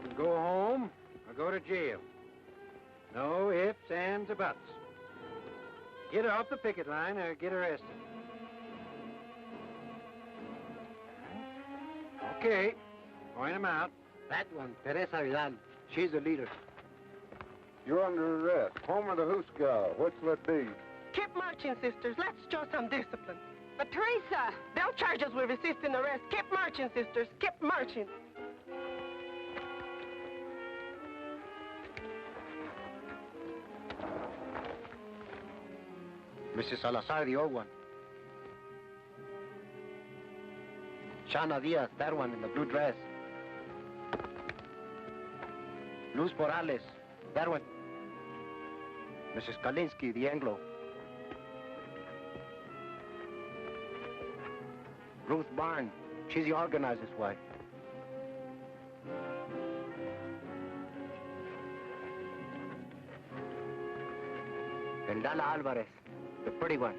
You can go home or go to jail. No ifs, ands, or buts. Get off the picket line or get arrested. Okay. Point them out. That one, Teresa Vidal. She's the leader. You're under arrest. Home or the Hoosegow? Which will it be? Keep marching, sisters. Let's show some discipline. But Teresa, they'll charge us with resisting arrest. Keep marching, sisters. Keep marching. Mrs. Salazar, the old one. Shana Diaz, that one in the blue dress. Luz Morales, that one. Mrs. Kalinsky, the Anglo. Ruth Barn, she's the organizer's wife. And Lala Alvarez, the pretty one.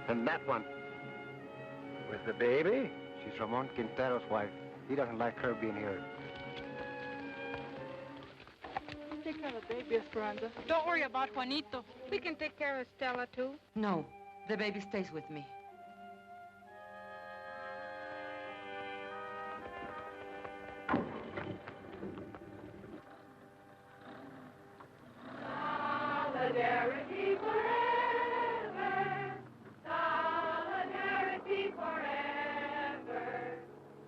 And that one, with the baby, she's Ramon Quintero's wife. He doesn't like her being here. Take care of the baby, Esperanza. Don't worry about Juanito. We can take care of Stella, too. No, the baby stays with me. Solidarity forever. Solidarity forever.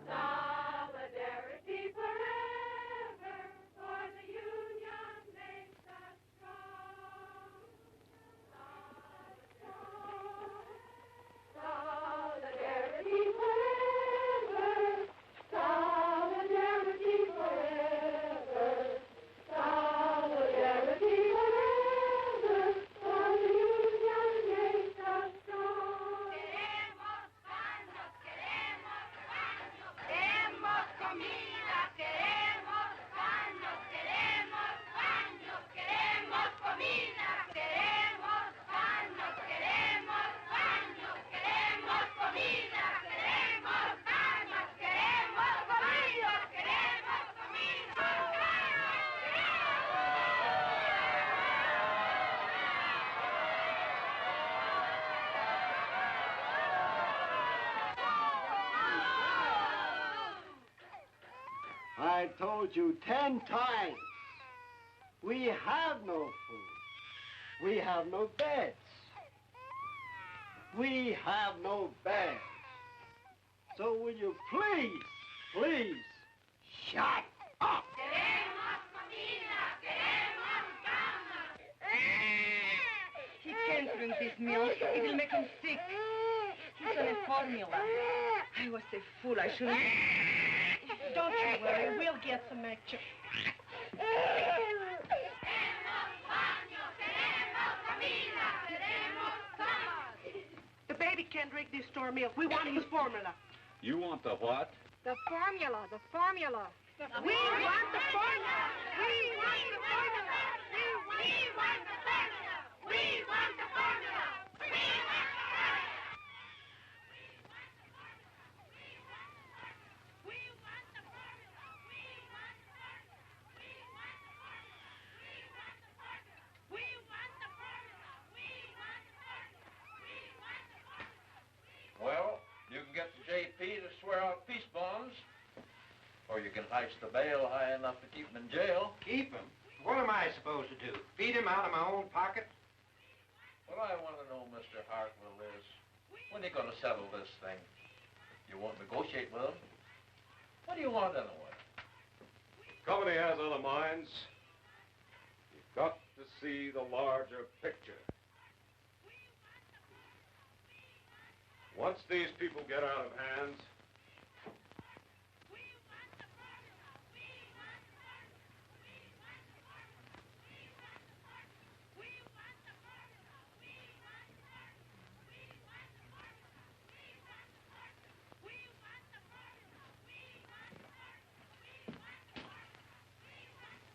Solidarity forever. For the union makes us strong. Solidarity forever. Solidarity forever. Solidarity forever. For the union makes us strong. Queremos baños, queremos baños. Queremos comida, queremos baños, queremos baños, queremos comida. Queremos baños, queremos baños, queremos comida. Queremos baños, queremos comida, queremos comida. I told you 10 times. We have no food. We have no beds. We have no beds. So will you please, shut up? He can't drink this milk. It will make him sick. He's on a formula. I was a fool. I shouldn't... Don't you worry. We'll get some extra. The baby can't drink this store milk. We want his formula. You want the what? The formula, the formula. We want the formula. We want the formula. We want the formula. We want the formula. We want the formula. Well, you can get the JP to swear out peace bonds, or you can heist the bail high enough to keep him in jail. Keep him? What am I supposed to do? Feed him out of my own pocket? What I want to know, Mr. Hartwell, is when are you going to settle this thing? You won't negotiate with him? What do you want anyway? Company has other minds. You've got to see the larger picture. Once these people get out of hand,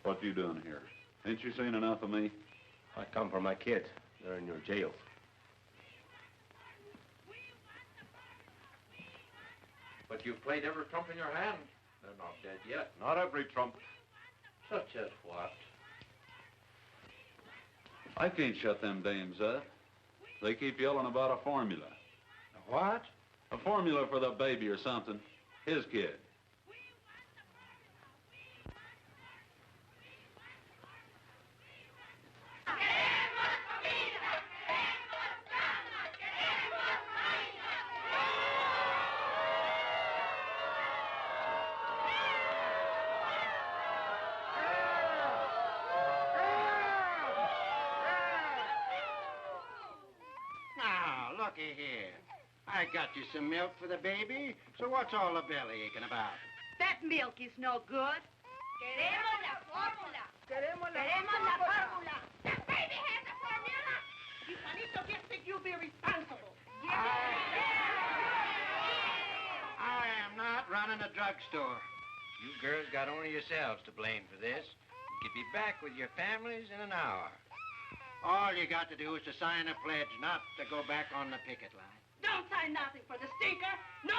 What you doing here? Ain't you seen enough of me? I come for my kids. They're in your jail. But you've played every trump in your hand. They're not dead yet. Not every trump. Such as what? I can't shut them dames up. They keep yelling about a formula. A what? A formula for the baby or something. His kid. looky here. I got you some milk for the baby, so what's all the belly aching about? That milk is no good. Queremos la fórmula. Queremos la fórmula. The baby has a formula. You Juanito just think you'll be responsible. I am not running a drugstore. You girls got only yourselves to blame for this. You could be back with your families in an hour. All you got to do is to sign a pledge not to go back on the picket line. Don't sign nothing for the stinker. No.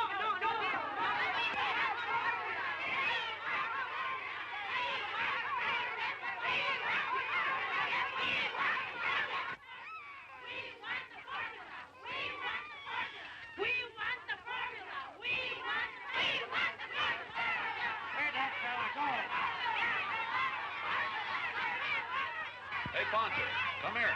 Hey, Ponce, come here.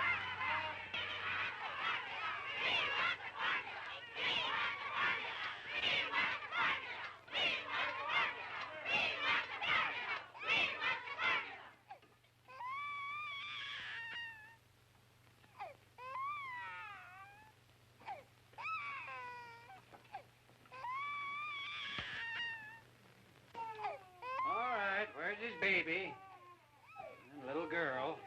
All right, where's his baby? And little girl.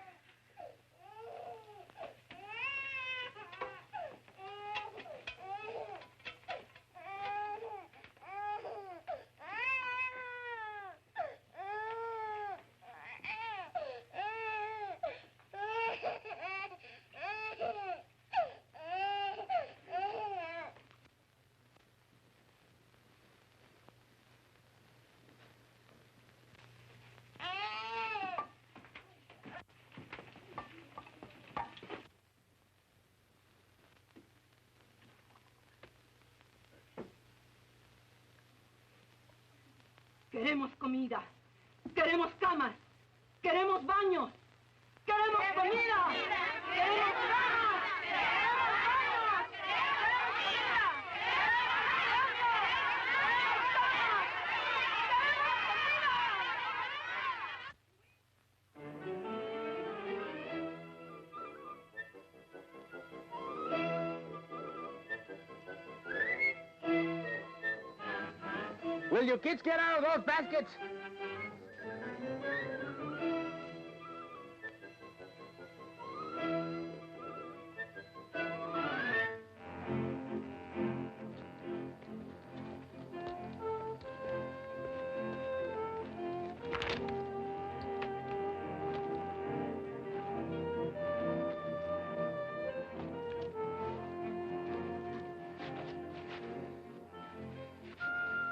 Queremos comida. Queremos camas. Queremos baños. Queremos comida. Queremos camas. Queremos baños. Queremos comida. Will you kids get out of those baskets?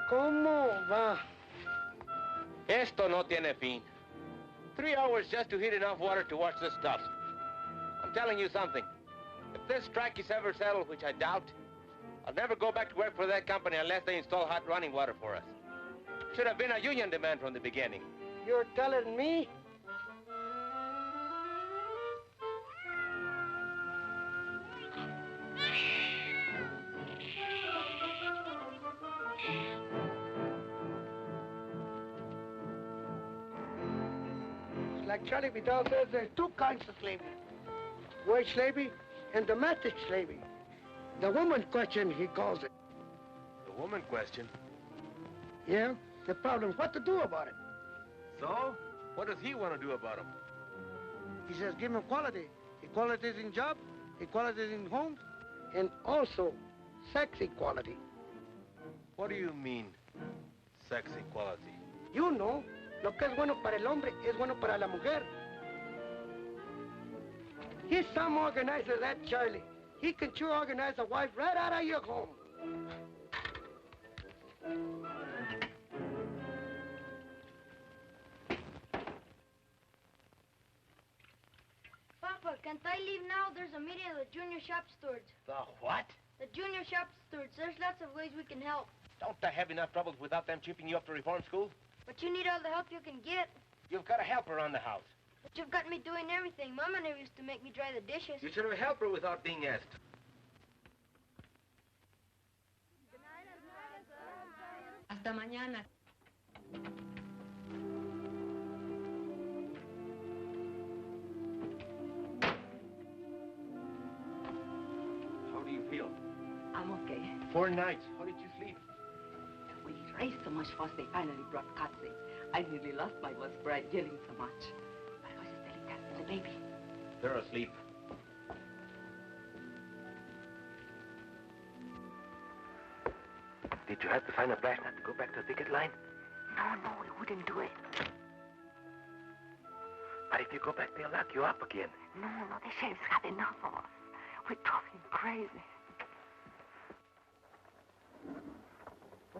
¿Cómo va? Esto no tiene fin. 3 hours just to heat enough water to wash the stuff. I'm telling you something. If this strike is ever settled, which I doubt, I'll never go back to work for that company unless they install hot running water for us. Should have been a union demand from the beginning. You're telling me? Like Charlie Vidal says, there's two kinds of slavery. White slavery and domestic slavery. The woman question, he calls it. The woman question? Yeah, the problem, what to do about it? So? What does he want to do about them? He says give them equality. Equality is in job, equality is in homes, and also sex equality. What do you mean, sex equality? You know, lo que es bueno para el hombre es bueno para la mujer. He's some organizer, that Charlie. He can sure organize a wife right out of your home. Papa, can't I leave now? There's a meeting of the junior shop stewards. The what? The junior shop stewards. There's lots of ways we can help. Don't I have enough troubles without them chipping you up to reform school? But you need all the help you can get. You've got a helper around the house. But you've got me doing everything. Mama never used to make me dry the dishes. You should have helped her without being asked. Hasta mañana. How do you feel? I'm okay. 4 nights. How did you sleep? We raised so much fuss, they finally brought cuts in. I nearly lost my voice for yelling so much. I was just telling that to the baby. They're asleep. Did you have to find a brass nut to go back to the picket line? No, we wouldn't do it. But if you go back, they'll lock you up again. No, the sheriff's had enough of us. We drove him crazy.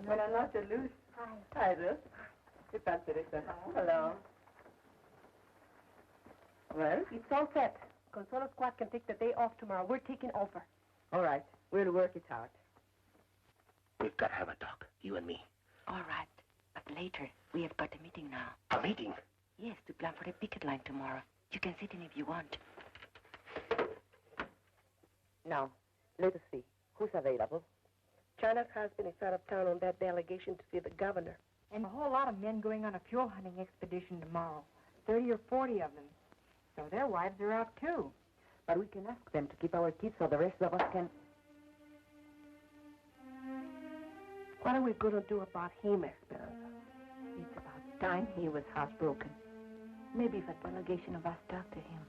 Buenas noches, Luz. Hi, Ruth. ¿Qué tal, Teresa? Hello. Well? It's all set. Consuelo Squad can take the day off tomorrow. We're taking over. All right. We'll work it out. We've got to have a talk, you and me. All right. But later, we have got a meeting now. A meeting? Yes, to plan for the picket line tomorrow. You can sit in if you want. Now, let us see. Who's available? China's husband is out of town on that delegation to see the governor. And a whole lot of men going on a fuel hunting expedition tomorrow. 30 or 40 of them. So their wives are out too. But we can ask them to keep our kids so the rest of us can... What are we going to do about him, Esperanza? It's about time he was housebroken. Maybe if a delegation of us talk to him.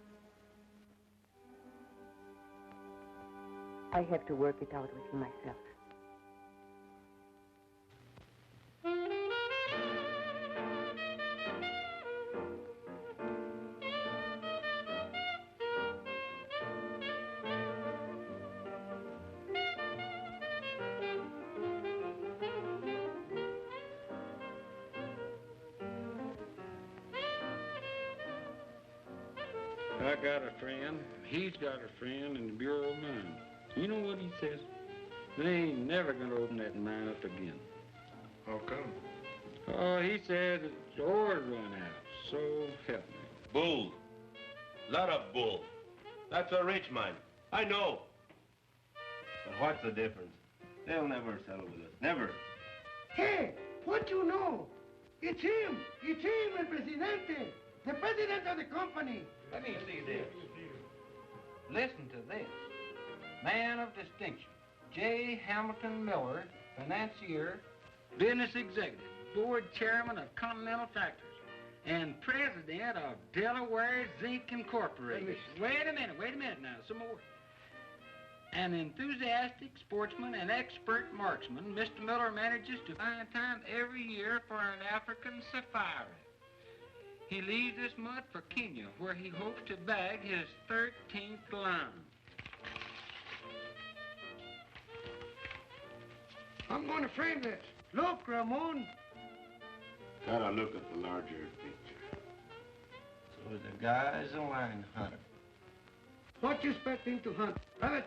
I have to work it out with him myself. I got a friend, he's got a friend in the Bureau of Mines. You know what he says? They ain't never gonna open that mine up again. How come? Oh, he said the ore run out, so help me. Bull. Lot of bull. That's a rich mine. I know. But what's the difference? They'll never settle with us. Never. Hey, what you know? It's him. It's him, el presidente. The president of the company. Let me see this. Listen to this. Man of distinction, J. Hamilton Miller, financier, business executive, board chairman of Continental Tractors, and president of Delaware Zinc Incorporated. Wait a minute now, some more. An enthusiastic sportsman and expert marksman, Mr. Miller manages to find time every year for an African safari. He leaves this month for Kenya, where he hopes to bag his 13th lion. I'm going to frame this. Look, Ramon. Gotta look at the larger picture. So the guy's a lion hunter. What you expect him to hunt? Rabbit?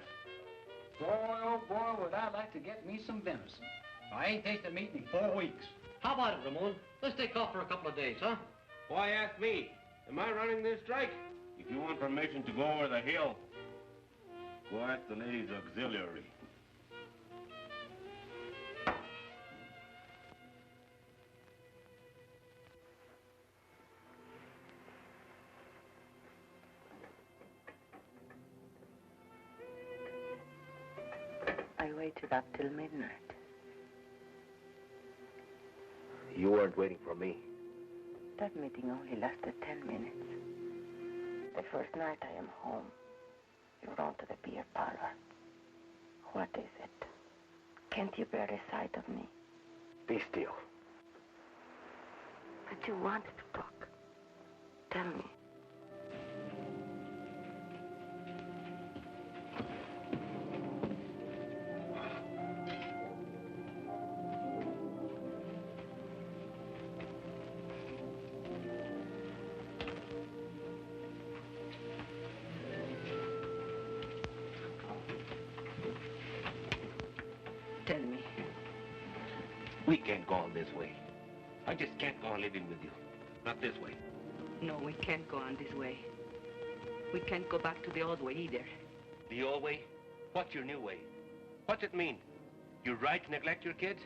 Boy, oh boy, would I like to get me some venison. I ain't tasted meat in 4 weeks. How about it, Ramon? Let's take off for a couple of days, huh? Why ask me? Am I running this strike? If you want permission to go over the hill, go ask the ladies' auxiliary. I waited up till midnight. You weren't waiting for me. That meeting only lasted 10 minutes. The first night I am home, you run to the beer parlor. What is it? Can't you bear the sight of me? Be still. But you wanted to talk. Tell me. Tell me. We can't go on this way. I just can't go on living with you. Not this way. No, we can't go on this way. We can't go back to the old way either. The old way? What's your new way? What's it mean? You're right to neglect your kids?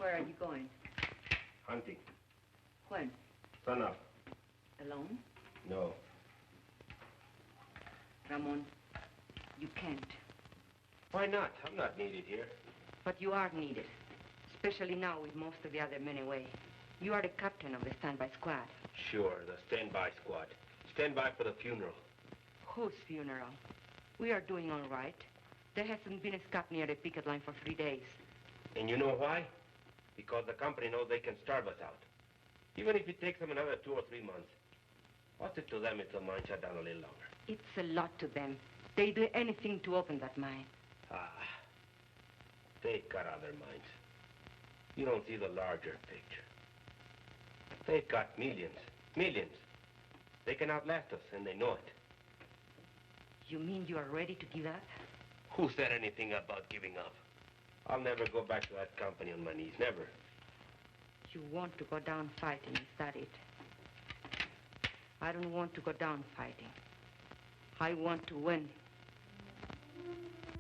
Where are you going? Hunting. When? Sun up. Alone? No. Ramon, you can't. Why not? I'm not needed here. But you are needed, especially now with most of the other men away. You are the captain of the standby squad. Sure, the standby squad. Standby for the funeral. Whose funeral? We are doing all right. There hasn't been a scap near the picket line for 3 days. And you know why? Because the company knows they can starve us out. Even if it takes them another 2 or 3 months. What's it to them if the mine shut down a little longer? It's a lot to them. They do anything to open that mine. They've got other mines. You don't see the larger picture. They've got millions. Millions. They can outlast us, and they know it. You mean you are ready to give up? Who said anything about giving up? I'll never go back to that company on my knees. Never. You want to go down fighting, is that it? I don't want to go down fighting. I want to win.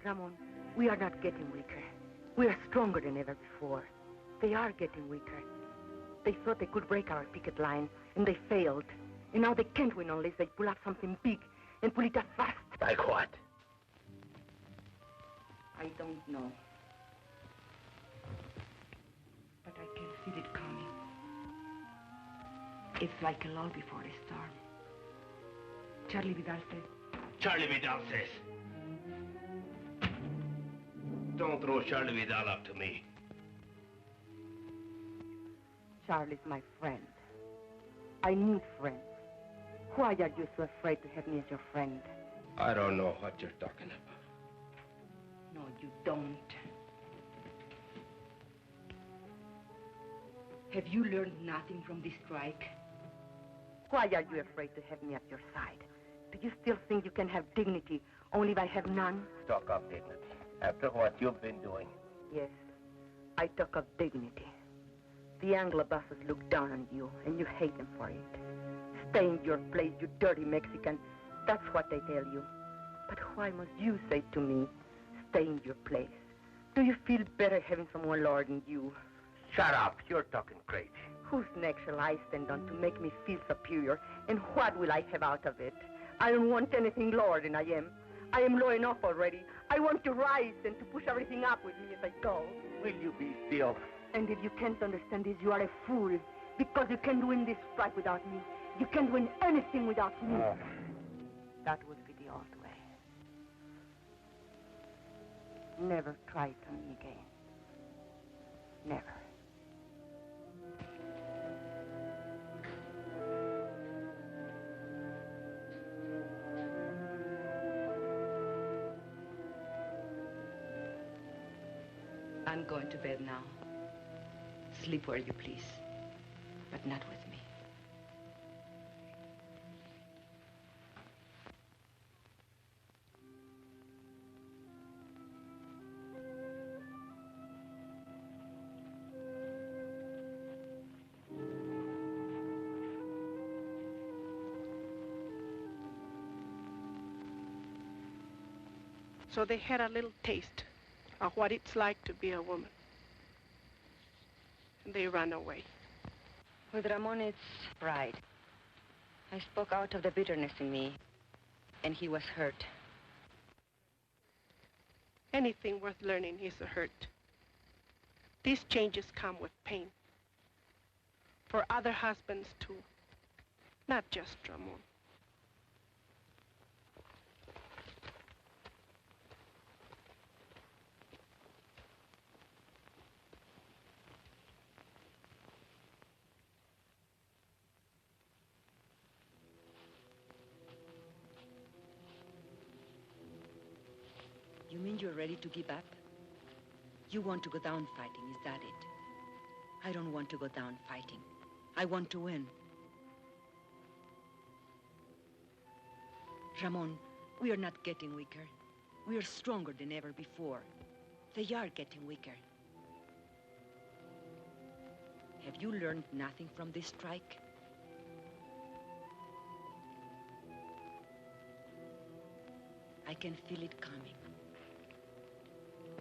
Ramon, we are not getting weaker. We are stronger than ever before. They are getting weaker. They thought they could break our picket line, and they failed. And now they can't win unless they pull up something big and pull it up fast. Like what? I don't know. But I can feel it coming. It's like a lull before a storm. Charlie Vidal says. Charlie Vidal says. Don't throw Charlie Vidal up to me. Charlie's my friend. I need friends. Why are you so afraid to have me as your friend? I don't know what you're talking about. No, you don't. Have you learned nothing from this strike? Why are you afraid to have me at your side? Do you still think you can have dignity only if I have none? Talk of dignity. After what you've been doing. Yes, I talk of dignity. The Anglo bosses look down on you, and you hate them for it. Stay in your place, you dirty Mexican. That's what they tell you. But why must you say to me, stay in your place? Do you feel better having someone lording you? Shut up. You're talking crazy. Whose neck shall I stand on to make me feel superior? And what will I have out of it? I don't want anything lower than I am. I am low enough already. I want to rise and to push everything up with me as I go. Will you be still? And if you can't understand this, you are a fool. Because you can't win this strike without me. You can't win anything without me. That would be the old way. Never try it on me again. Never. I'm going to bed now. Sleep where you please, but not with me. So they had a little taste of what it's like to be a woman. And they ran away. With Ramon, it's pride. I spoke out of the bitterness in me, and he was hurt. Anything worth learning is a hurt. These changes come with pain. For other husbands, too. Not just Ramon. You mean you're ready to give up? You want to go down fighting, is that it? I don't want to go down fighting. I want to win. Ramon, we are not getting weaker. We are stronger than ever before. They are getting weaker. Have you learned nothing from this strike? I can feel it coming.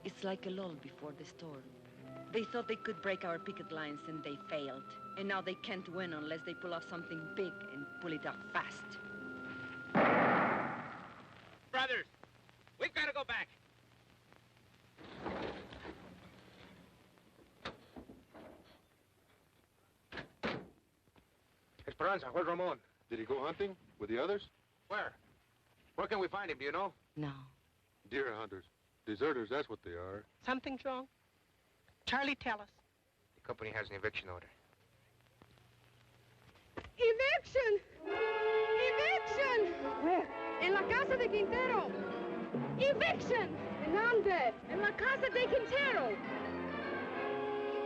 It's like a lull before the storm. They thought they could break our picket lines and they failed. And now they can't win unless they pull off something big and pull it off fast. Brothers, we've got to go back. Esperanza, where's Ramon? Did he go hunting with the others? Where? Where can we find him, do you know? No. Deer hunters. Deserters, that's what they are. Something's wrong. Charlie, tell us. The company has an eviction order. Eviction! Eviction! Where? En la casa de Quintero. Eviction! ¿En dónde? En la casa de Quintero.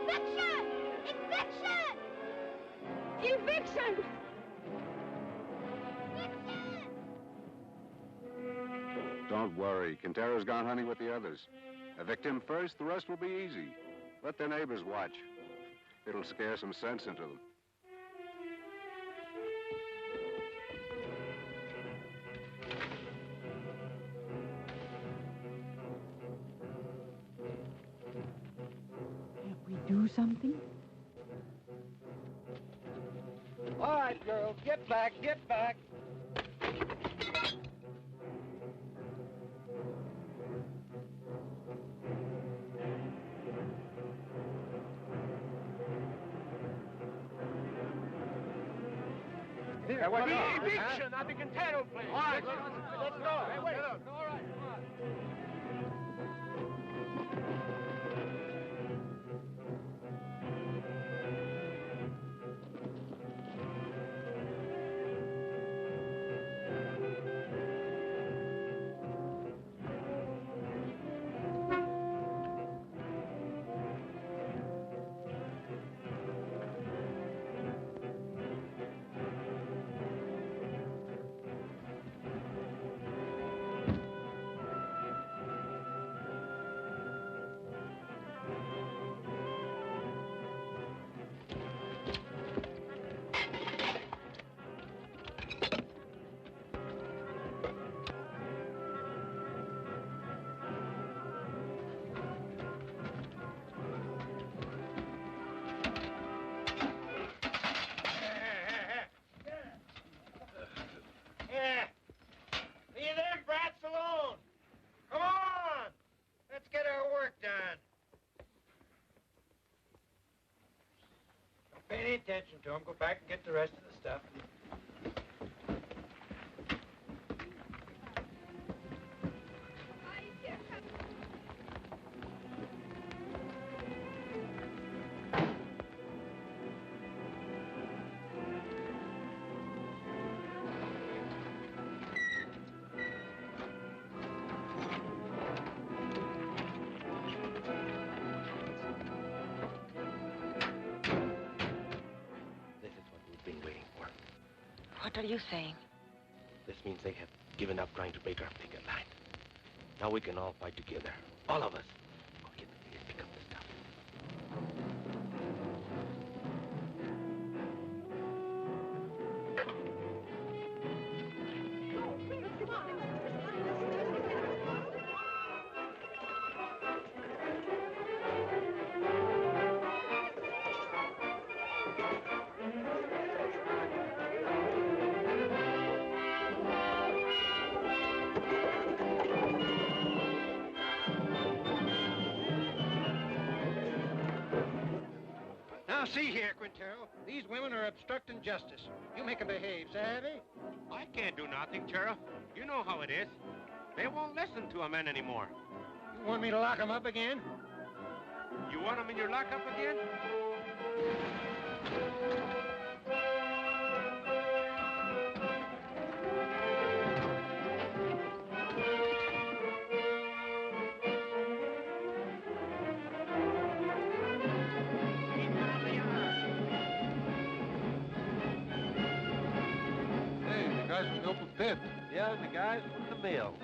Eviction! Eviction! Eviction! Don't worry. Quintero's gone hunting with the others. Evict him first, the rest will be easy. Let their neighbors watch. It'll scare some sense into them. Can't we do something? All right, girls, get back, get back. Here, what Eviction at the Quintero place. All right, let's go. Hey, wait. All right, come on. Pay any attention to him. Go back and get the rest of the stuff. What are you saying? This means they have given up trying to break our picket line. Now we can all fight together. All of us. Go get the thing and pick up the stuff. Now, see here, Quintero. These women are obstructing justice. You make them behave, savvy? I can't do nothing, Sheriff. You know how it is. They won't listen to a man anymore. You want me to lock them up again? You want them in your lockup again? Guys from the open pit. Yeah, the guys from the mill.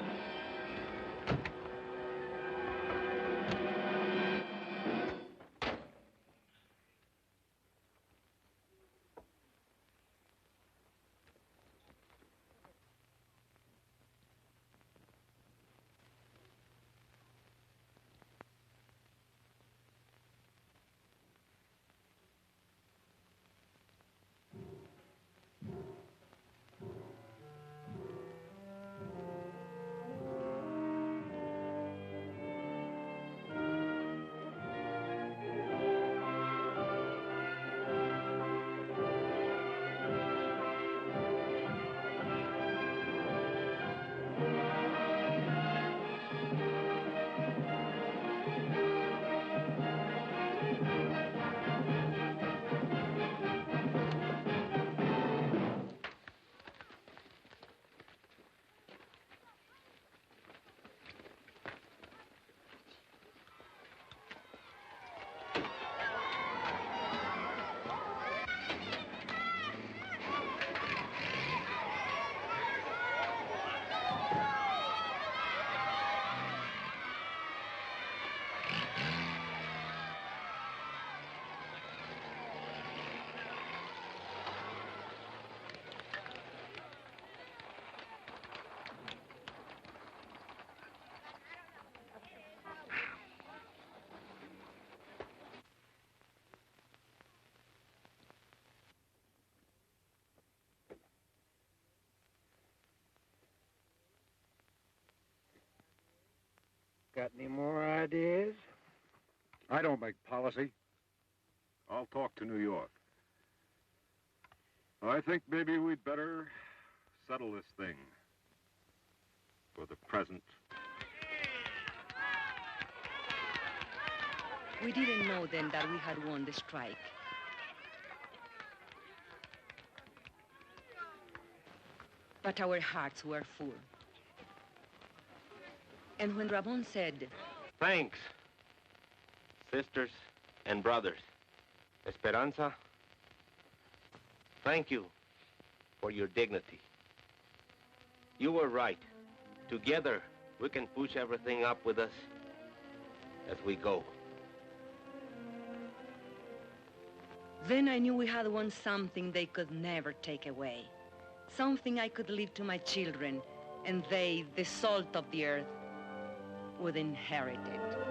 Got any more ideas? I don't make policy. I'll talk to New York. I think maybe we'd better settle this thing for the present. We didn't know then that we had won the strike. But our hearts were full. And when Ramon said, Thanks, sisters and brothers. Esperanza, thank you for your dignity. You were right. Together, we can push everything up with us as we go. then I knew we had won something they could never take away. Something I could leave to my children, and they, the salt of the earth, would inherit it.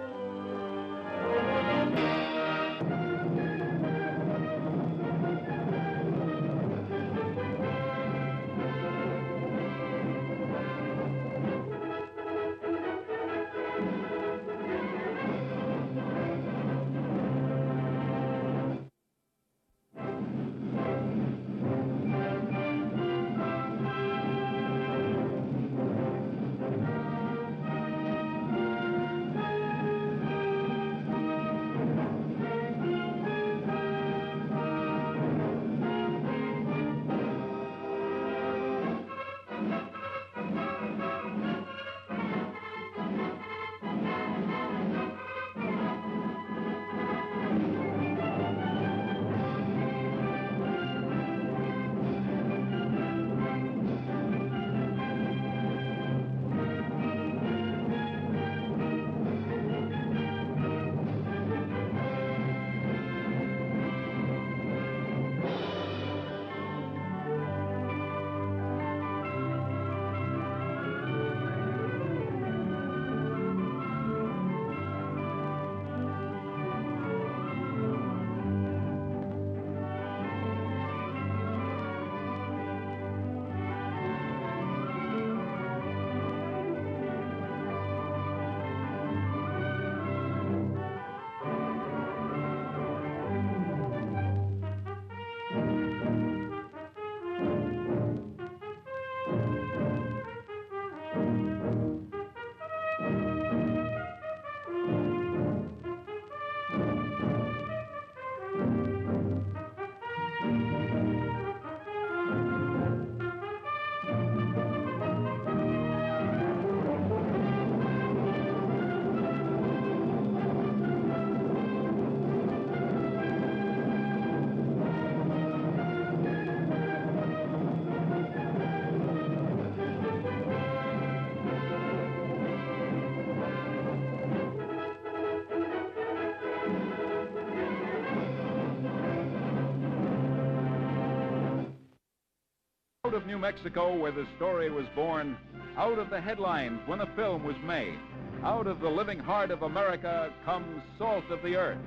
Out of New Mexico, where the story was born, out of the headlines when the film was made, out of the living heart of America comes Salt of the Earth.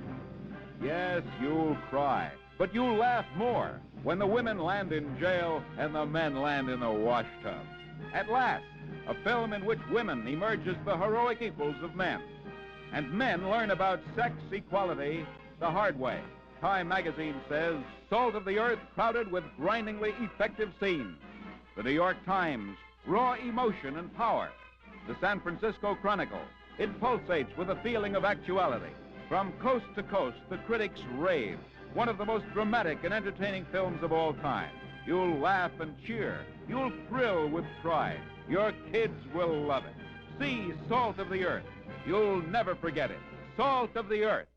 Yes, you'll cry, but you'll laugh more when the women land in jail and the men land in the wash tub. At last, a film in which women emerge as the heroic equals of men, and men learn about sex equality the hard way. Time magazine says, Salt of the Earth crowded with grindingly effective scenes. The New York Times, raw emotion and power. The San Francisco Chronicle, it pulsates with a feeling of actuality. From coast to coast, the critics rave. One of the most dramatic and entertaining films of all time. You'll laugh and cheer. You'll thrill with pride. Your kids will love it. See Salt of the Earth. You'll never forget it. Salt of the Earth.